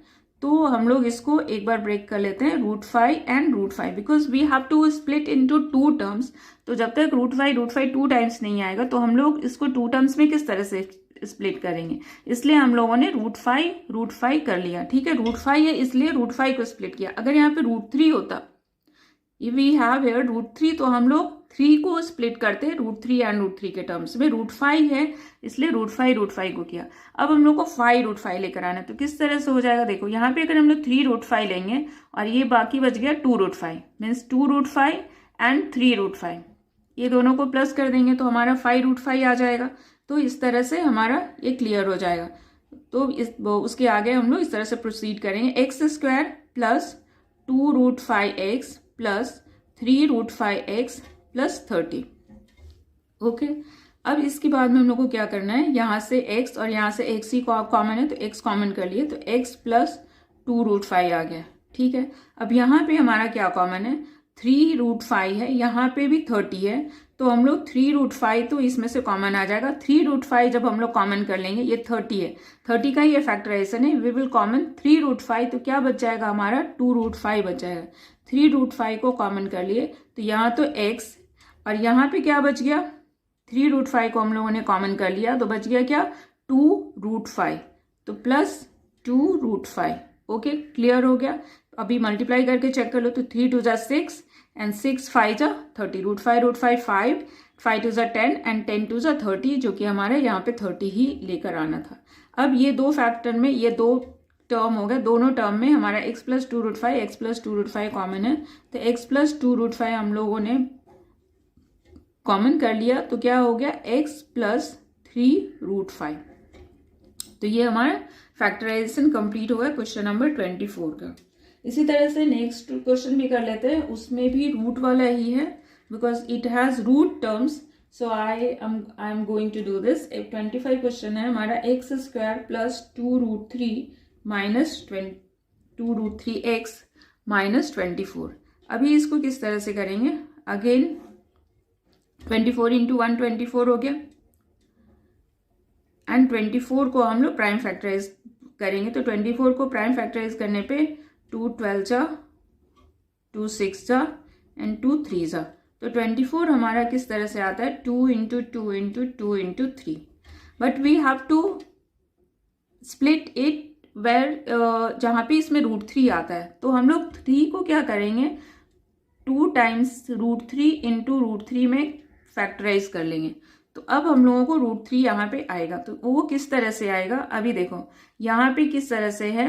A: तो हम लोग इसको एक बार ब्रेक कर लेते हैं, √5 and √5, because we have to split into 2 terms. तो जब तक √5 2 टाइम्स नहीं आएगा तो हम लोग इसको 2 टर्म्स में किस तरह से स्प्लिट करेंगे, इसलिए हम लोगों ने √5 कर लिया। ठीक है, √5 है इसलिए √5 को स्प्लिट किया। अगर यहाँ पे √3 होता, वी हैव हियर √3, तो हम लोग 3 को स्प्लिट करते हैं √3 एंड √3 के टर्म्स में। √5 है इसलिए √5 को किया। अब हम लोग को 5 √5 लेकर आना है, तो किस तरह से हो जाएगा, देखो यहाँ पे अगर हम लोग 3 √5 लेंगे और ये बाकी बच गया 2 √5, मीन्स 2 √5 एंड 3 √5, ये दोनों को प्लस कर देंगे तो हमारा 5 √5 आ जाएगा। तो इस तरह से हमारा ये क्लियर हो जाएगा। तो उसके आगे हम लोग इस तरह से प्रोसीड करेंगे, x² plus 2 √5x plus 3 √5x plus 30। Okay, अब इसके बाद में हम लोग को क्या करना है, यहाँ से x और यहाँ से x ही कॉमन है तो x कॉमन कर लिए, तो x प्लस 2 √5 आ गया। ठीक है, अब यहाँ पे हमारा क्या कॉमन है, 3 √5 है, यहाँ पे भी 30 है, तो हम लोग 3 √5 तो इसमें से कॉमन आ जाएगा। 3 √5 जब हम लोग कॉमन कर लेंगे, ये 30 है, 30 का ये फैक्टराइजेशन है, वी विल कॉमन 3 √5, तो क्या बच जाएगा हमारा 2 √5 बच जाएगा। 3 √5 को कॉमन कर लिए तो यहाँ तो x और यहाँ पे क्या बच गया, 3 √5 को हम लोगों ने कॉमन कर लिया तो बच गया क्या, 2 √5, तो प्लस 2 √5। ओके, क्लियर हो गया। अभी मल्टीप्लाई करके चेक कर लो, तो 3 2 जा 6 एंड 6 5 जा 30, √5 5 5 2 जा 10 एंड 10 2 जा 30, जो कि हमारे यहाँ पे 30 ही लेकर आना था। अब ये दो फैक्टर में ये दो टर्म हो गया, दोनों टर्म में हमारा x plus 2 √5 x plus 2 √5 common है, तो x प्लस 2 √5 हम लोगों ने कॉमन कर लिया, तो क्या हो गया x प्लस 3 √5। तो ये हमारा फैक्टराइजेशन कंप्लीट हो गया क्वेश्चन नंबर 24 का। इसी तरह से नेक्स्ट क्वेश्चन भी कर लेते हैं, उसमें भी रूट वाला ही है, because it has root terms, so I am going to do this. 25 question है हमारा, x² plus 2 √3 minus 2 √3x minus 24। अभी इसको किस तरह से करेंगे, अगेन 24 इंटू 1 24 हो गया, एंड 24 को हम लोग प्राइम फैक्टराइज करेंगे, तो 24 को प्राइम फैक्टराइज करने पे 2 12 जा 2 6 जा एंड 2 3 जा, तो 24 हमारा किस तरह से आता है, 2 into 2 into 2 into 3, but we have to split it where जहाँ पे इसमें √3 आता है, तो हम लोग 3 को क्या करेंगे, 2 टाइम्स √3 इंटू √3 में फैक्टराइज कर लेंगे। तो अब हम लोगों को √3 यहाँ पे आएगा, तो वो किस तरह से आएगा, अभी देखो यहाँ पे किस तरह से है,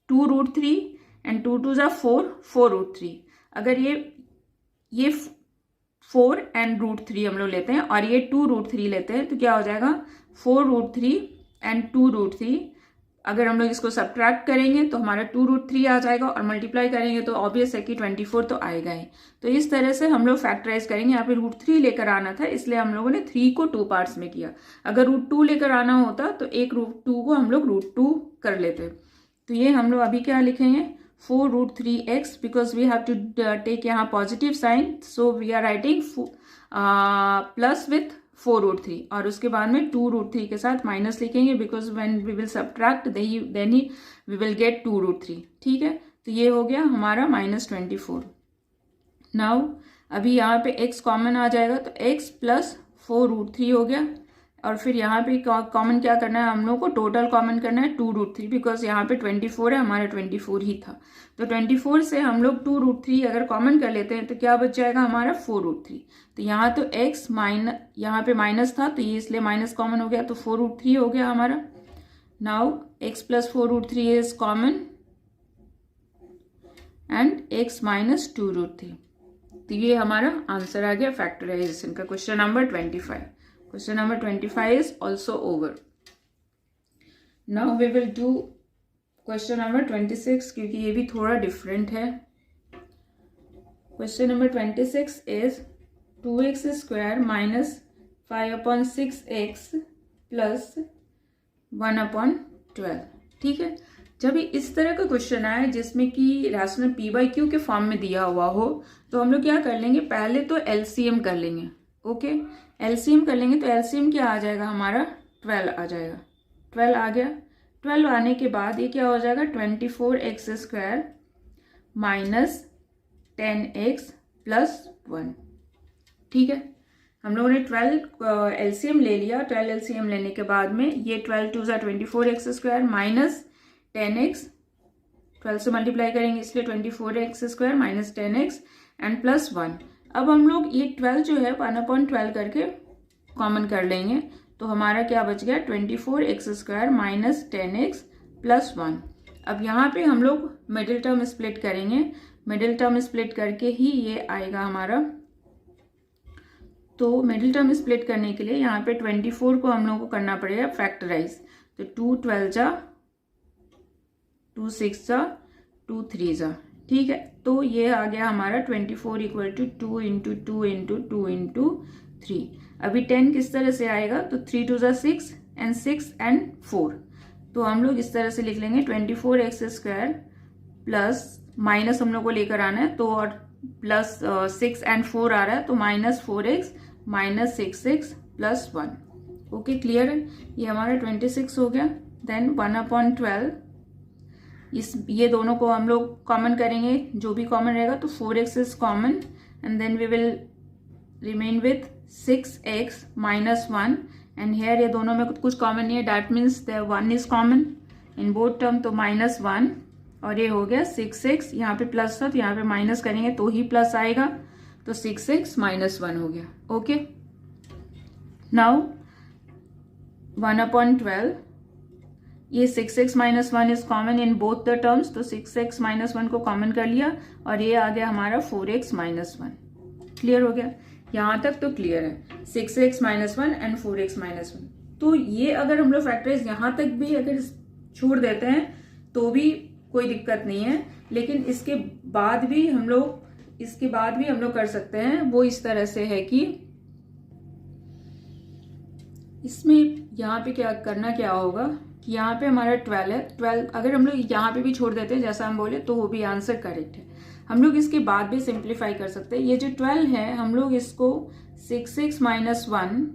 A: 2 √3 एंड 2 2 जा 4 4 √3। अगर ये 4 एंड √3 हम लोग लेते हैं और ये 2 √3 लेते हैं, तो क्या हो जाएगा 4 √3 एंड 2 √3। अगर हम लोग इसको सब्ट्रैक्ट करेंगे तो हमारा 2 √3 आ जाएगा, और मल्टीप्लाई करेंगे तो ऑब्वियस है कि 24 तो आएगा ही। तो इस तरह से हम लोग फैक्टराइज करेंगे। यहाँ पे √3 लेकर आना था, इसलिए हम लोगों ने 3 को 2 पार्ट्स में किया। अगर √2 लेकर आना होता तो एक √2 को हम लोग √2 कर लेते। तो ये हम लोग अभी क्या लिखेंगे, 4 √3x, because we have to take यहाँ positive sign, so we are writing plus with 4 √3, और उसके बाद में 2 √3 के साथ माइनस लिखेंगे, because when we will subtract then ही वी विल गेट 2 √3। ठीक है, तो ये हो गया हमारा -24। नाउ अभी यहाँ पे x कॉमन आ जाएगा, तो x प्लस 4 √3 हो गया, और फिर यहाँ पे कॉमन क्या करना है, हम लोग को टोटल कॉमन करना है 2 √3, बिकॉज यहाँ पे 24 है, हमारा 24 ही था। तो 24 से हम लोग 2 √3 अगर कॉमन कर लेते हैं तो क्या बच जाएगा हमारा 4 √3। तो यहाँ तो x माइनस, यहाँ पे माइनस था तो ये इसलिए माइनस कॉमन हो गया, तो 4 √3 हो गया हमारा। Now x plus 4 √3 is common and x minus 2 √3। तो ये हमारा आंसर आ गया फैक्टराइजेशन का, question number 25। Question number 25 is also over. Now we will do question number 26, क्योंकि ये भी थोड़ा different है। Question number 26 is 2x² minus 5/6x plus 1/12। ठीक है, जब इस तरह का क्वेश्चन आए जिसमें कि रैशनल पी बाई क्यू के फॉर्म में दिया हुआ हो तो हम लोग क्या कर लेंगे, पहले तो एलसीएम कर लेंगे। ओके, एलसीएम कर लेंगे तो एलसीएम क्या आ जाएगा हमारा 12 आ जाएगा। 12 आ गया। 12 आने के बाद ये क्या हो जाएगा 24x² माइनस 10x प्लस 1। ठीक है, हम लोगों ने 12 एलसीएम ले लिया। 12 एलसीएम लेने के बाद में ये 12 2 24x² माइनस 10x, 12 से मल्टीप्लाई करेंगे इसलिए 24x² minus 10x and plus 1। अब हम लोग ये 12 जो है 1/12 करके कॉमन कर लेंगे तो हमारा क्या बच गया 24x² माइनस 10x प्लस 1। अब यहाँ पे हम लोग मिडिल टर्म स्प्लिट करेंगे, मिडिल टर्म स्प्लिट करके ही ये आएगा हमारा। तो मिडिल टर्म स्प्लिट करने के लिए यहाँ पे 24 को हम लोग को करना पड़ेगा फैक्टराइज। तो 2 12 जा, 2 6 जा, 2 3 जा। ठीक है, तो ये आ गया हमारा 24 equal to 2 into 2 into 2 into 3। अभी 10 किस तरह से आएगा तो 3 2 जा 6 एंड 6 एंड 4। तो हम लोग इस तरह से लिख लेंगे 24x² प्लस माइनस हम लोग को लेकर आना है तो और प्लस 6 एंड 4 आ रहा है तो minus 4x minus 6x plus 1। Okay, clear है, ये हमारा 26 हो गया। देन 1/12 ये दोनों को हम लोग कॉमन करेंगे, जो भी कॉमन रहेगा तो 4x is common and then we will remain with 6x minus 1 and here ये दोनों में कुछ कॉमन नहीं है, that means the 1 is common in both term तो माइनस 1 और ये हो गया 6x। यहाँ पे प्लस था तो यहाँ पे माइनस करेंगे तो ही प्लस आएगा तो 6x माइनस 1 हो गया। ओके, नाउ 1/12 ये 6x minus 1 is common in both the terms तो 6x माइनस 1 को कॉमन कर लिया और ये आ गया हमारा 4x माइनस 1। क्लियर हो गया, यहां तक तो क्लियर है 6x minus 1 and 4x minus 1। तो ये अगर हम लोग फैक्टराइज यहां तक भी अगर छोड़ देते हैं तो भी कोई दिक्कत नहीं है, लेकिन इसके बाद भी हम लोग कर सकते हैं। वो इस तरह से है कि इसमें यहाँ पे क्या होगा कि यहाँ पे हमारा 12 है। 12 अगर हम लोग यहाँ पे भी छोड़ देते हैं जैसा हम बोले तो वो भी आंसर करेक्ट है। हम लोग इसके बाद भी सिंप्लीफाई कर सकते हैं। ये जो 12 है हम लोग इसको 6x माइनस 1,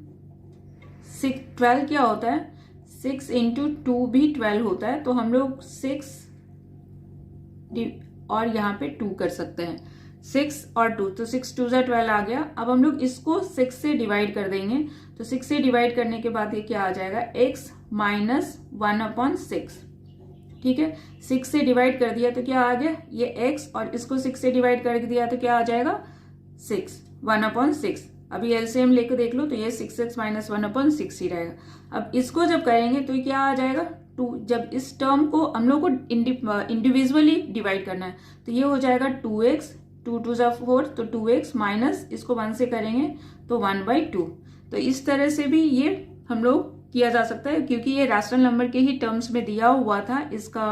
A: 12 क्या होता है 6 इंटू 2 भी 12 होता है तो हम लोग 6 और यहाँ पे 2 कर सकते हैं, 6 और 2 तो 6 2 जा 12 आ गया। अब हम लोग इसको 6 से डिवाइड कर देंगे तो 6 से डिवाइड करने के बाद ये क्या आ जाएगा x माइनस 1/6। ठीक है, 6 से डिवाइड कर दिया तो क्या आ गया ये x और इसको 6 से डिवाइड कर दिया तो क्या आ जाएगा 6 1/6। अभी एलसीएम लेकर देख लो तो ये 6x माइनस 1/6 ही रहेगा। अब इसको जब करेंगे तो क्या आ जाएगा 2। जब इस टर्म को हम लोग को इंडिविजुअली डिवाइड करना है तो ये हो जाएगा 2x, 2 2 जा 4 तो 2x माइनस इसको 1 से करेंगे तो 1/2। तो इस तरह से भी ये हम लोग किया जा सकता है क्योंकि ये रैशनल नंबर के ही टर्म्स में दिया हुआ था इसका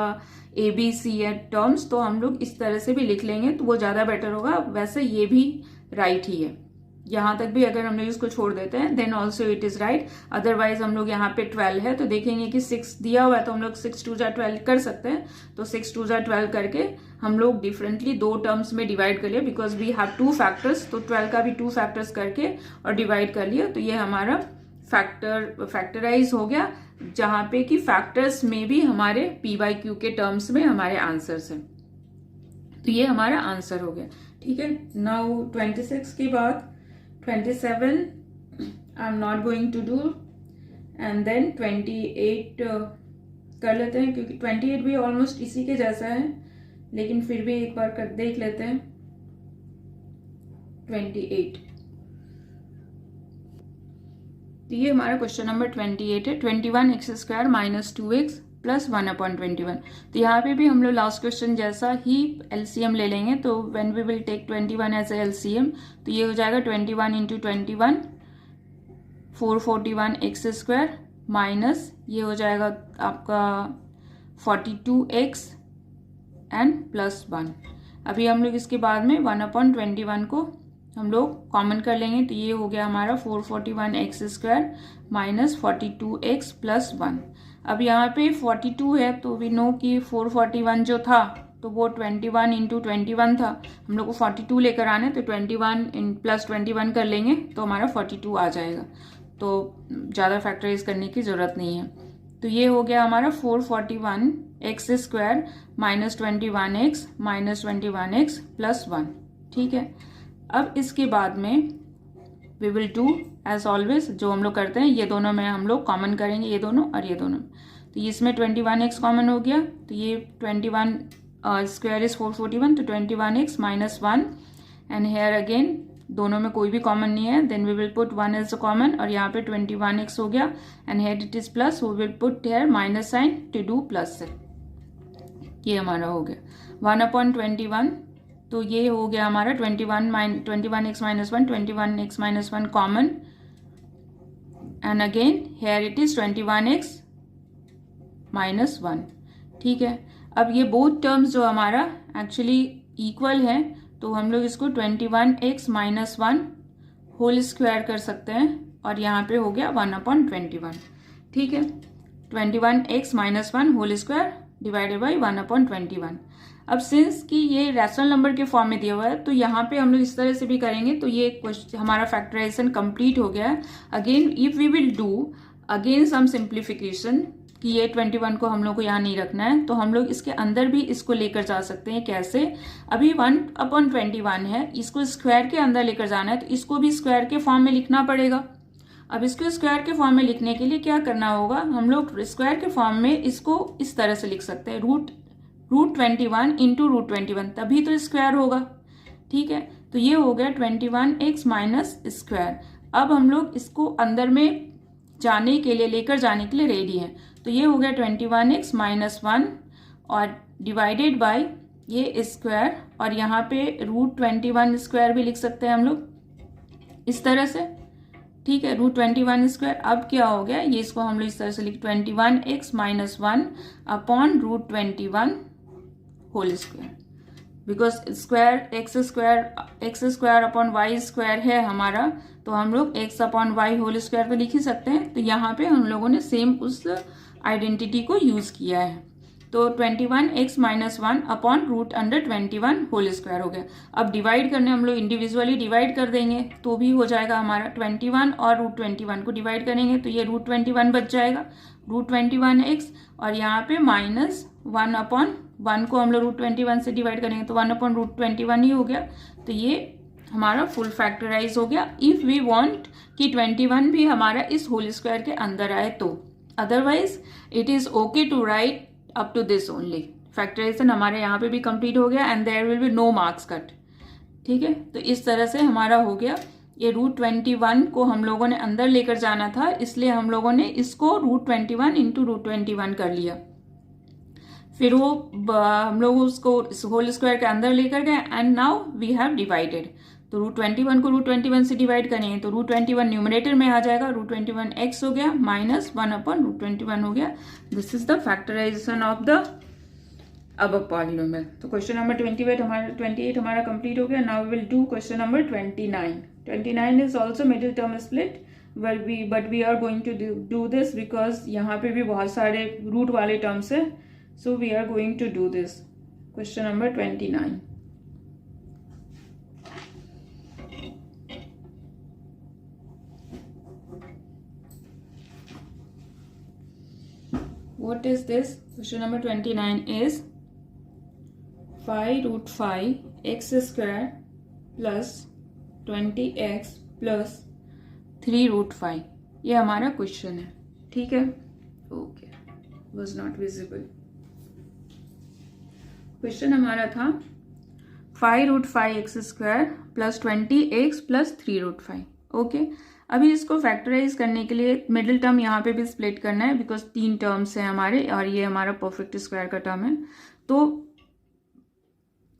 A: ABC टर्म्स, तो हम लोग इस तरह से भी लिख लेंगे तो वो ज्यादा बेटर होगा। वैसे ये भी राइट ही है, यहाँ तक भी अगर हम लोग इसको छोड़ देते हैं then also it is right. Otherwise हम लोग यहाँ पे 12 है तो देखेंगे कि 6 दिया हुआ है तो हम लोग 6 2 जा 12 कर सकते हैं तो 6 2 जा 12 करके हम लोग डिफरेंटली 2 टर्म्स में डिवाइड कर लिया बिकॉज वी हैव 2 फैक्टर्स तो 12 का भी 2 फैक्टर्स करके और डिवाइड कर लिया तो ये हमारा फैक्टराइज हो गया, जहां पे कि फैक्टर्स में भी हमारे p/q के टर्म्स में हमारे आंसर्स हैं। तो ये हमारा आंसर हो गया। ठीक है, नाउ 26 के बाद 27 I am not going to do and then 28 कर लेते हैं क्योंकि 28 भी ऑलमोस्ट इसी के जैसा है लेकिन फिर भी एक बार देख लेते हैं। 28 तो ये हमारा क्वेश्चन नंबर 28 है। 21x² minus 2x plus 1/21। तो यहाँ पे भी हम लोग लास्ट क्वेश्चन जैसा ही एलसीएम ले लेंगे तो when we will take 21 as a LCM तो ये हो जाएगा 21 इंटू 21 441x² माइनस ये हो जाएगा आपका 42x एंड प्लस 1। अभी हम लोग इसके बाद में 1/21 को हम लोग कॉमन कर लेंगे तो ये हो गया हमारा 441x² माइनस 42x प्लस 1। अब यहाँ पे 42 है, तो वी नो कि 441 जो था तो वो 21 इंटू 21 था, हम लोग को 42 लेकर आने, तो 21 प्लस 21 कर लेंगे तो हमारा 42 आ जाएगा, तो ज़्यादा फैक्टराइज करने की ज़रूरत नहीं है। तो ये हो गया हमारा 441 x square minus 21x minus 21x plus 1। ठीक है, अब इसके बाद में we will do as always, जो हम लोग करते हैं, ये दोनों में हम लोग कॉमन करेंगे, ये दोनों और ये दोनों। तो इसमें 21x कॉमन हो गया, तो ये 21 स्क्वायर इज 441, तो 21x minus 1 and here again दोनों में कोई भी कॉमन नहीं है, then we will put 1 as common, और यहाँ पे 21x हो गया and here it is plus, we will put here minus sign to do plus से। ये हमारा हो गया 1/21, तो ये हो गया हमारा 21x minus 1, 21x minus 1 common and again here it is 21x minus 1। ठीक है, अब ये बोथ टर्म्स जो हमारा एक्चुअली इक्वल है, तो हम लोग इसको 21x माइनस 1 होल स्क्वायर कर सकते हैं, और यहाँ पे हो गया 1/21। ठीक है, 21x minus 1 whole square divided by 1/21। अब सिंस कि ये रैशनल नंबर के फॉर्म में दिया हुआ है, तो यहाँ पे हम लोग इस तरह से भी करेंगे, तो ये हमारा फैक्टराइजेशन कंप्लीट हो गया है। Again if we will do again some simplification, कि ये 21 को हम लोग को यहाँ नहीं रखना है, तो हम लोग इसके अंदर भी इसको लेकर जा सकते हैं। कैसे? अभी 1/21 है, इसको स्क्वायर के अंदर लेकर जाना है, तो इसको भी स्क्वायर के फॉर्म में लिखना पड़ेगा। अब इसको स्क्वायर के फॉर्म में लिखने के लिए क्या करना होगा, हम लोग स्क्वायर के फॉर्म में इसको इस तरह से लिख सकते हैं, रूट 21 इंटू रूट 21, तभी तो स्क्वायर होगा। ठीक है, तो ये हो गया 21x माइनस स्क्वायर। अब हम लोग इसको अंदर में जाने के लिए, लेकर जाने के लिए रेडी हैं, तो ये हो गया 21x माइनस 1 और डिवाइडेड बाय ये स्क्वायर, और यहाँ पे रूट 21 स्क्वायर भी लिख सकते हैं हम लोग इस तरह से। ठीक है, रूट 21 स्क्वायर। अब क्या हो गया, ये इसको हम लोग इस तरह से लिख 21x minus 1 upon root 21 whole square, because square x square upon y square है हमारा, तो हम लोग x upon y whole square तो लिख ही सकते हैं। तो यहाँ पे हम लोगों ने सेम उस आइडेंटिटी को यूज किया है, तो 21x minus 1 upon root under 21 whole square हो गया। अब डिवाइड करने हम लोग इंडिविजुअली डिवाइड कर देंगे, तो भी हो जाएगा हमारा 21 और रूट 21 को डिवाइड करेंगे, तो ये रूट 21 बच जाएगा, रूट 21x, और यहाँ पे माइनस 1 अपॉन 1 को हम लोग रूट 21 से डिवाइड करेंगे, तो 1 अपॉन रूट 21 ही हो गया। तो ये हमारा फुल फैक्टराइज हो गया। इफ वी वांट कि 21 भी हमारा इस होल स्क्वायर के अंदर आए तो, otherwise it is okay to write up to this only. Factorization हमारे यहाँ पे भी कंप्लीट हो गया and there will be no marks cut. ठीक है, तो इस तरह से हमारा हो गया। ये रूट 21 को हम लोगों ने अंदर लेकर जाना था, इसलिए हम लोगों ने इसको रूट 21 इंटू रूट 21 कर लिया, फिर वो हम लोग उसको होल स्क्वायर के अंदर लेकर गए and now we have divided. तो रूट 21 को रूट 21 से डिवाइड करेंगे, तो रूट 21 न्यूमरेटर में आ जाएगा, रूट 21x हो गया माइनस 1 अपॉन रूट 21 हो गया। This is the factorisation of the अब पॉलिनोमियल। तो क्वेश्चन नंबर 28 हमारा कंप्लीट हो गया। Now we will do question number 29। 29 is also middle term split, but we are going to do this because यहाँ पे भी बहुत सारे रूट वाले टर्म्स है, so we are going to do this. Question number 29. What is this? Question number 29 is 5 root 5 x square plus 20x plus 3 root 5. ये हमारा question है। ठीक है, okay, was not visible. Question हमारा था 5 root 5x square plus 20x plus 3 root 5। Okay, अभी इसको factorise करने के लिए मिडिल टर्म यहाँ पे भी स्प्लिट करना है, बिकॉज 3 टर्म्स हैं हमारे और ये हमारा परफेक्ट स्क्वायर का टर्म है। तो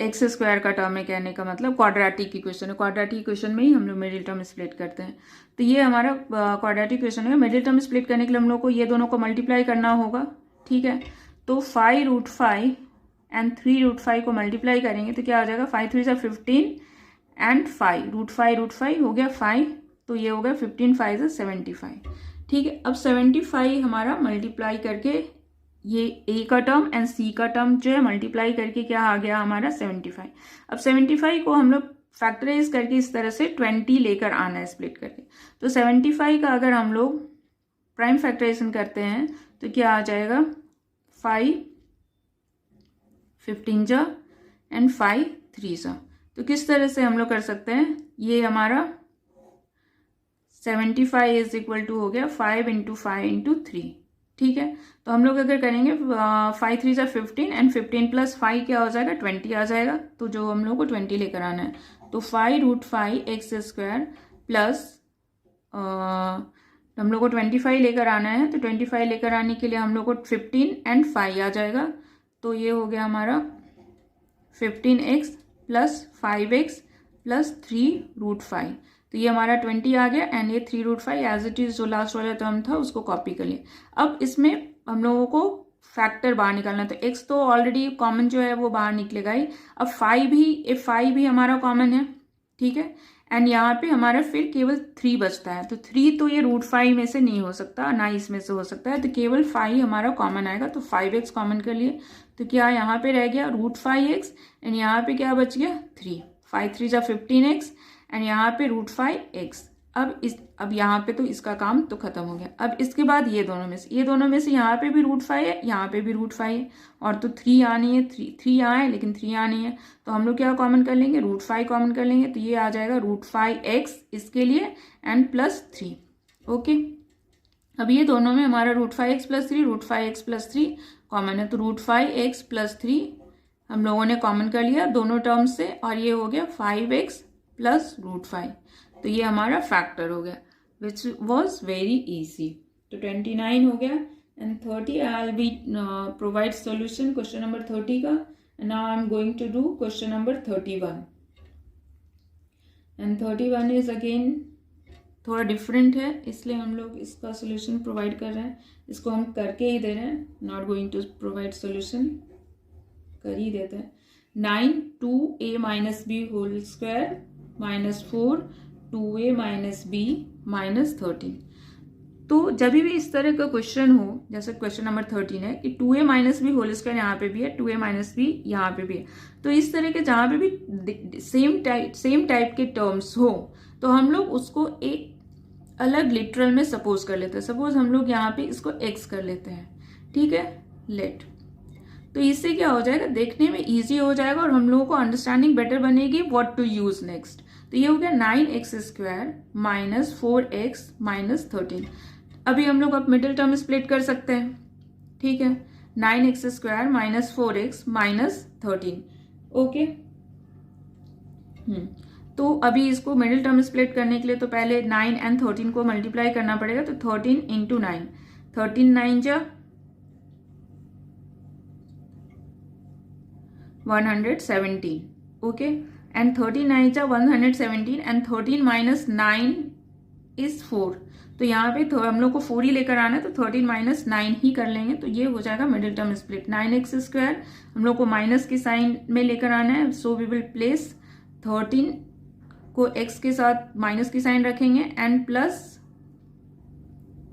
A: एक्स स्क्वायर का टर्म है, कहने का मतलब क्वाड्रेटिक इक्वेशन है। क्वाड्रेटिक इक्वेशन में ही हम लोग मिडिल टर्म स्प्लिट करते हैं। तो ये हमारा क्वाड्रेटिक इक्वेशन है। मिडिल टर्म स्प्लिट करने के लिए हम लोग को ये दोनों को मल्टीप्लाई करना होगा। ठीक है, तो 5 रूट 5 एंड 3 रूट 5 को मल्टीप्लाई करेंगे तो क्या आ जाएगा, 5 3 जा 15 एंड 5 रूट 5 हो गया 5, तो ये हो गया 15 5 जा 75। ठीक है। अब 75 हमारा मल्टीप्लाई करके ये ए का टर्म एंड सी का टर्म जो है मल्टीप्लाई करके क्या आ गया हमारा 75। अब 75 को हम लोग फैक्टराइज करके इस तरह से 20 लेकर आना है स्प्लिट करके। तो 75 का अगर हम लोग प्राइम फैक्टराइजेशन करते हैं तो क्या आ जाएगा 5 15 जा एंड 5 3 जा। तो किस तरह से हम लोग कर सकते हैं, ये हमारा 75 इज इक्वल टू हो गया 5 इंटू 5 इंटू 3। ठीक है, तो हम लोग अगर करेंगे 5 3 जा 15 एंड 15 प्लस 5 क्या हो जाएगा 20 आ जाएगा। तो जो हम लोग को 20 लेकर आना है, तो 5√5 एक्स स्क्वायर प्लस हम लोग को 25 लेकर आना है। तो 25 लेकर आने के लिए हम लोग को 15 एंड 5 आ जाएगा। तो ये हो गया हमारा 15x प्लस 5x प्लस 3√5। तो ये हमारा 20 आ गया एंड ये 3√5 एज इट इज जो लास्ट वाला टर्म था उसको कॉपी कर लिया। अब इसमें हम लोगों को फैक्टर बाहर निकालना, तो x तो ऑलरेडी कॉमन जो है वो बाहर निकलेगा ही। अब 5 भी हमारा कॉमन है, ठीक है, एंड यहाँ पे हमारा फिर केवल 3 बचता है। तो 3 तो ये √5 में से नहीं हो सकता, ना इसमें से हो सकता है, तो केवल 5 हमारा कॉमन आएगा। तो 5x कॉमन कर लिए, तो क्या यहाँ पे रह गया √5x एंड यहाँ पे क्या बच गया 3। 5 3 जा 15x एंड यहाँ पे √5x। अब यहाँ पे तो इसका काम तो खत्म हो गया। अब इसके बाद ये दोनों में से यहाँ पे भी √5 है, यहाँ पे भी √5 है, और तो 3 आनी है, 3 यहाँ है लेकिन 3 आनी है। तो हम लोग क्या कॉमन कर लेंगे, √5 कॉमन कर लेंगे। तो ये आ जाएगा √5x इसके लिए एंड प्लस 3। ओके, अब ये दोनों में हमारा √5x plus 3 √5x plus 3 common है। तो √5x प्लस 3 हम लोगों ने कॉमन कर लिया दोनों टर्म से, और ये हो गया 5x प्लस √5। तो ये हमारा फैक्टर हो गया विच वॉज वेरी इजी। तो 29 हो गया and 30 I will be provide solution question number 30 का। And now I am going to do question number 31 and 31 is again थोड़ा डिफरेंट है, इसलिए हम लोग इसका सोल्यूशन प्रोवाइड कर रहे हैं। इसको हम करके ही दे रहे हैं, not going to provide solution, कर ही देते हैं। 9 2a minus B whole square minus 4 2a minus b minus 13। तो जब भी इस तरह का क्वेश्चन हो, जैसे क्वेश्चन नंबर 13 है कि 2a minus B whole square यहाँ पे भी है, 2a माइनस बी यहाँ पे भी है, तो इस तरह के जहाँ पे भी सेम टाइप के टर्म्स हो तो हम लोग उसको एक अलग लिटरल में सपोज कर लेते हैं। सपोज हम लोग यहाँ पे इसको x कर लेते हैं, ठीक है, लेट। तो इससे क्या हो जाएगा, देखने में इजी हो जाएगा और हम लोगों को अंडरस्टैंडिंग बेटर बनेगी व्हाट टू यूज नेक्स्ट। तो ये हो गया 9x square minus 4x minus 13। अभी हम लोग अब मिडिल टर्म स्प्लिट कर सकते हैं, ठीक है, 9x square minus 4x minus 13। Okay, तो अभी इसको मिडिल टर्म स्प्लिट करने के लिए तो पहले 9 एंड 13 को मल्टीप्लाई करना पड़ेगा। तो 13 इंटू 9, 13 9 जा 117, ओके, एंड 13 9 जा 117 एंड 13 माइनस 9 इज 4। तो यहाँ पे हम लोग को 4 ही लेकर आना है, तो 13 माइनस 9 ही कर लेंगे। तो ये हो जाएगा middle term split. 9x square हम लोग को माइनस की साइन में लेकर आना है, सो वी विल प्लेस 13 को x के साथ माइनस की साइन रखेंगे एंड प्लस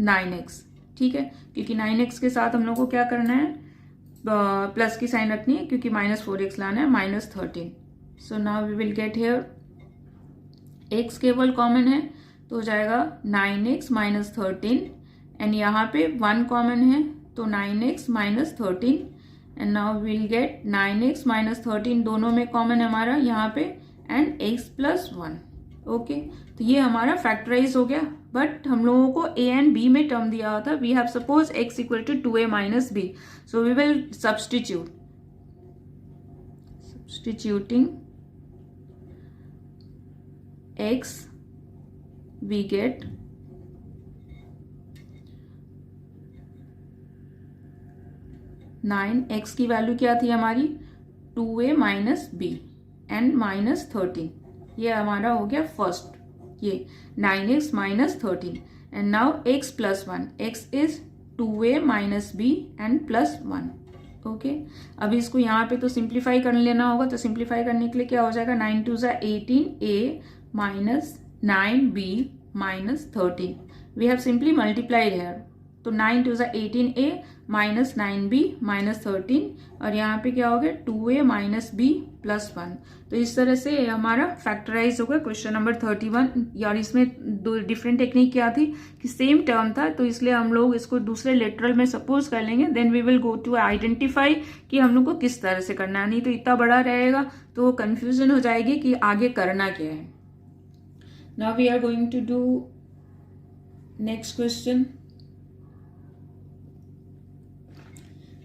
A: 9x, ठीक है, क्योंकि 9x के साथ हम लोग को क्या करना है, प्लस की साइन रखनी है क्योंकि माइनस 4x लाना है, minus 13। So now we will get here x केवल कॉमन है तो हो जाएगा 9x माइनस 13 एंड यहाँ पे 1 कॉमन है तो 9x minus 13 and now we will get 9x minus 13 दोनों में कॉमन है हमारा यहाँ पे एंड x प्लस 1। ओके, तो ये हमारा फैक्टराइज हो गया। बट हम लोगों को a एंड b में टर्म दिया हुआ था, we have suppose x equal to 2a minus b, so we will substituting x we get 9, x की वैल्यू क्या थी हमारी 2a minus b and minus 13। ये हमारा हो गया फर्स्ट, ये 9x minus 13 and now x plus 1, x is 2a minus b and plus 1। Okay, अभी इसको यहाँ पे तो सिंप्लीफाई कर लेना होगा। तो सिंप्लीफाई करने के लिए क्या हो जाएगा, 9 2 जा 18a minus 9b minus 13। We have simply multiplied here, तो 9 to 18a minus 9b minus 13, और यहाँ पे क्या हो गया 2a माइनस b प्लस 1। तो इस तरह से हमारा फैक्टराइज हो गया क्वेश्चन नंबर 31। यार इसमें दो डिफरेंट टेक्निक क्या थी कि सेम टर्म था, तो इसलिए हम लोग इसको दूसरे लिटरल में सपोज कर लेंगे, then we will go to identify कि हम लोग को किस तरह से करना है। नहीं तो इतना बड़ा रहेगा तो कंफ्यूजन हो जाएगी कि आगे करना क्या है। Now we are going to do next question.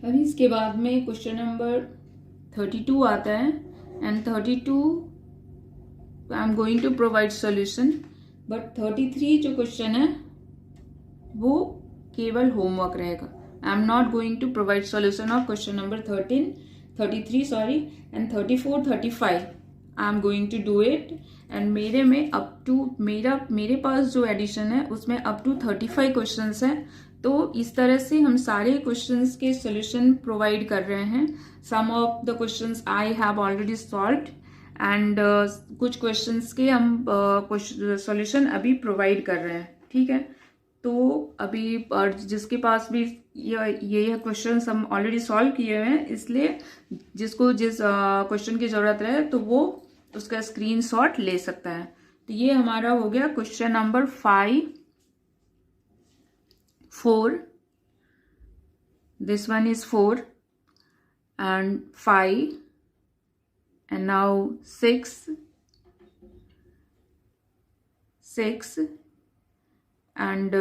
A: अभी इसके बाद में क्वेश्चन नंबर 32 आता है, and 32 I am going to provide solution, but 33 जो क्वेश्चन है वो केवल होमवर्क रहेगा। I am not going to provide solution of question number 33 sorry, and 34 35 I am going to do it. And मेरे में up to मेरे पास जो addition है उसमें अप टू 35 क्वेश्चंस हैं, तो इस तरह से हम सारे क्वेश्चंस के सॉल्यूशन प्रोवाइड कर रहे हैं। Some of the questions I have already solved, and कुछ क्वेश्चंस के हम सॉल्यूशन अभी प्रोवाइड कर रहे हैं, ठीक है। तो अभी जिसके पास भी ये क्वेश्चंस हम ऑलरेडी सॉल्व किए हुए हैं, इसलिए जिसको जिस क्वेश्चन की ज़रूरत रहे तो वो उसका स्क्रीनशॉट ले सकता है। तो ये हमारा हो गया question number 4, this one is 4 and 5 and now 6 and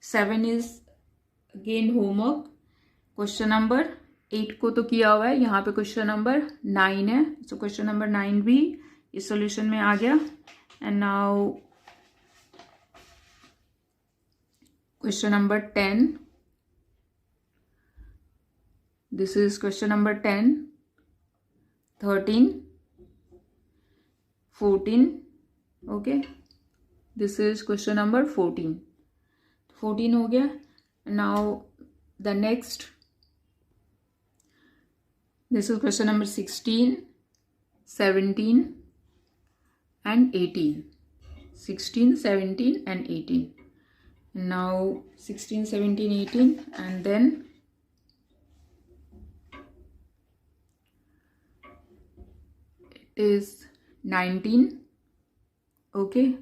A: 7 is again homework। Question number 8 को तो किया हुआ है, यहाँ पे क्वेश्चन नंबर 9 है, तो क्वेश्चन नंबर 9 भी इस सॉल्यूशन में आ गया। And now question number 10, this is question number 10, 13, 14, okay, this is question number 14 हो गया। now the next, this is question number 16, 17 and 18, 16, 17 and 18। now 16, 17, 18 and then it is 19, okay,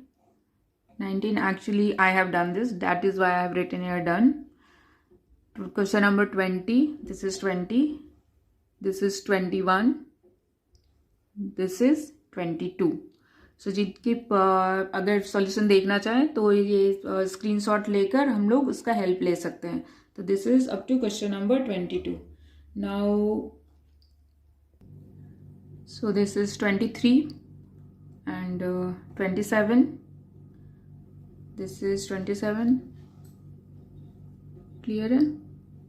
A: 19 actually I have done this, that is why I have written here done। question number 20, this is 20, this is 21, this is 22। सो जिनके अगर solution देखना चाहें तो ये screenshot लेकर हम लोग उसका हेल्प ले सकते हैं। तो this is up to question number 22। Now so this is 23 and 27, this is 27, clear है,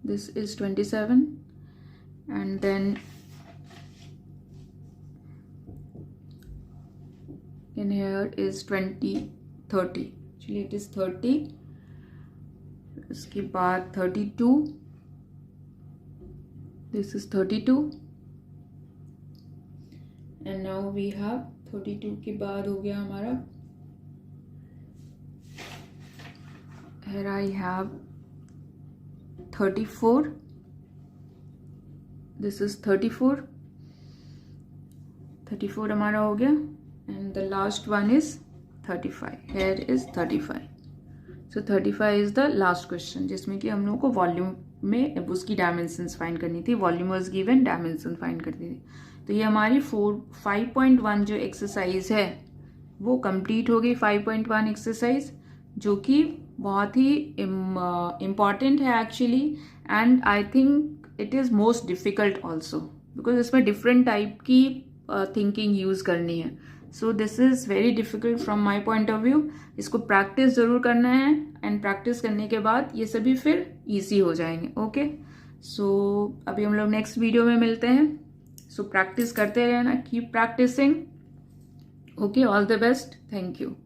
A: this is 27 and then in here is 20, 30, actually it is 30, उसके बाद 32, this is 32 and now we have 32 के बाद हो गया हमारा, here I have 34, this is 34 हमारा हो गया, and the last one is 35, here is 35। so 35 is the last question जिसमें कि हम लोगों को वॉल्यूम में उसकी डायमेंशंस फाइंड करनी थी, volume was given, dimension find करनी थी। तो ये हमारी 5.1 जो एक्सरसाइज है वो कंप्लीट हो गई। 5.1 एक्सरसाइज जो कि बहुत ही इम्पॉर्टेंट है actually, and I think it is most difficult also because इसमें डिफरेंट टाइप की थिंकिंग यूज़ करनी है। So this is very difficult from my point of view. इसको प्रैक्टिस ज़रूर करना है, एंड प्रैक्टिस करने के बाद ये सभी फिर ईजी हो जाएंगे। ओके, सो अभी हम लोग नेक्स्ट वीडियो में मिलते हैं। सो प्रैक्टिस करते रहना, keep practicing. Okay, all the best, thank you.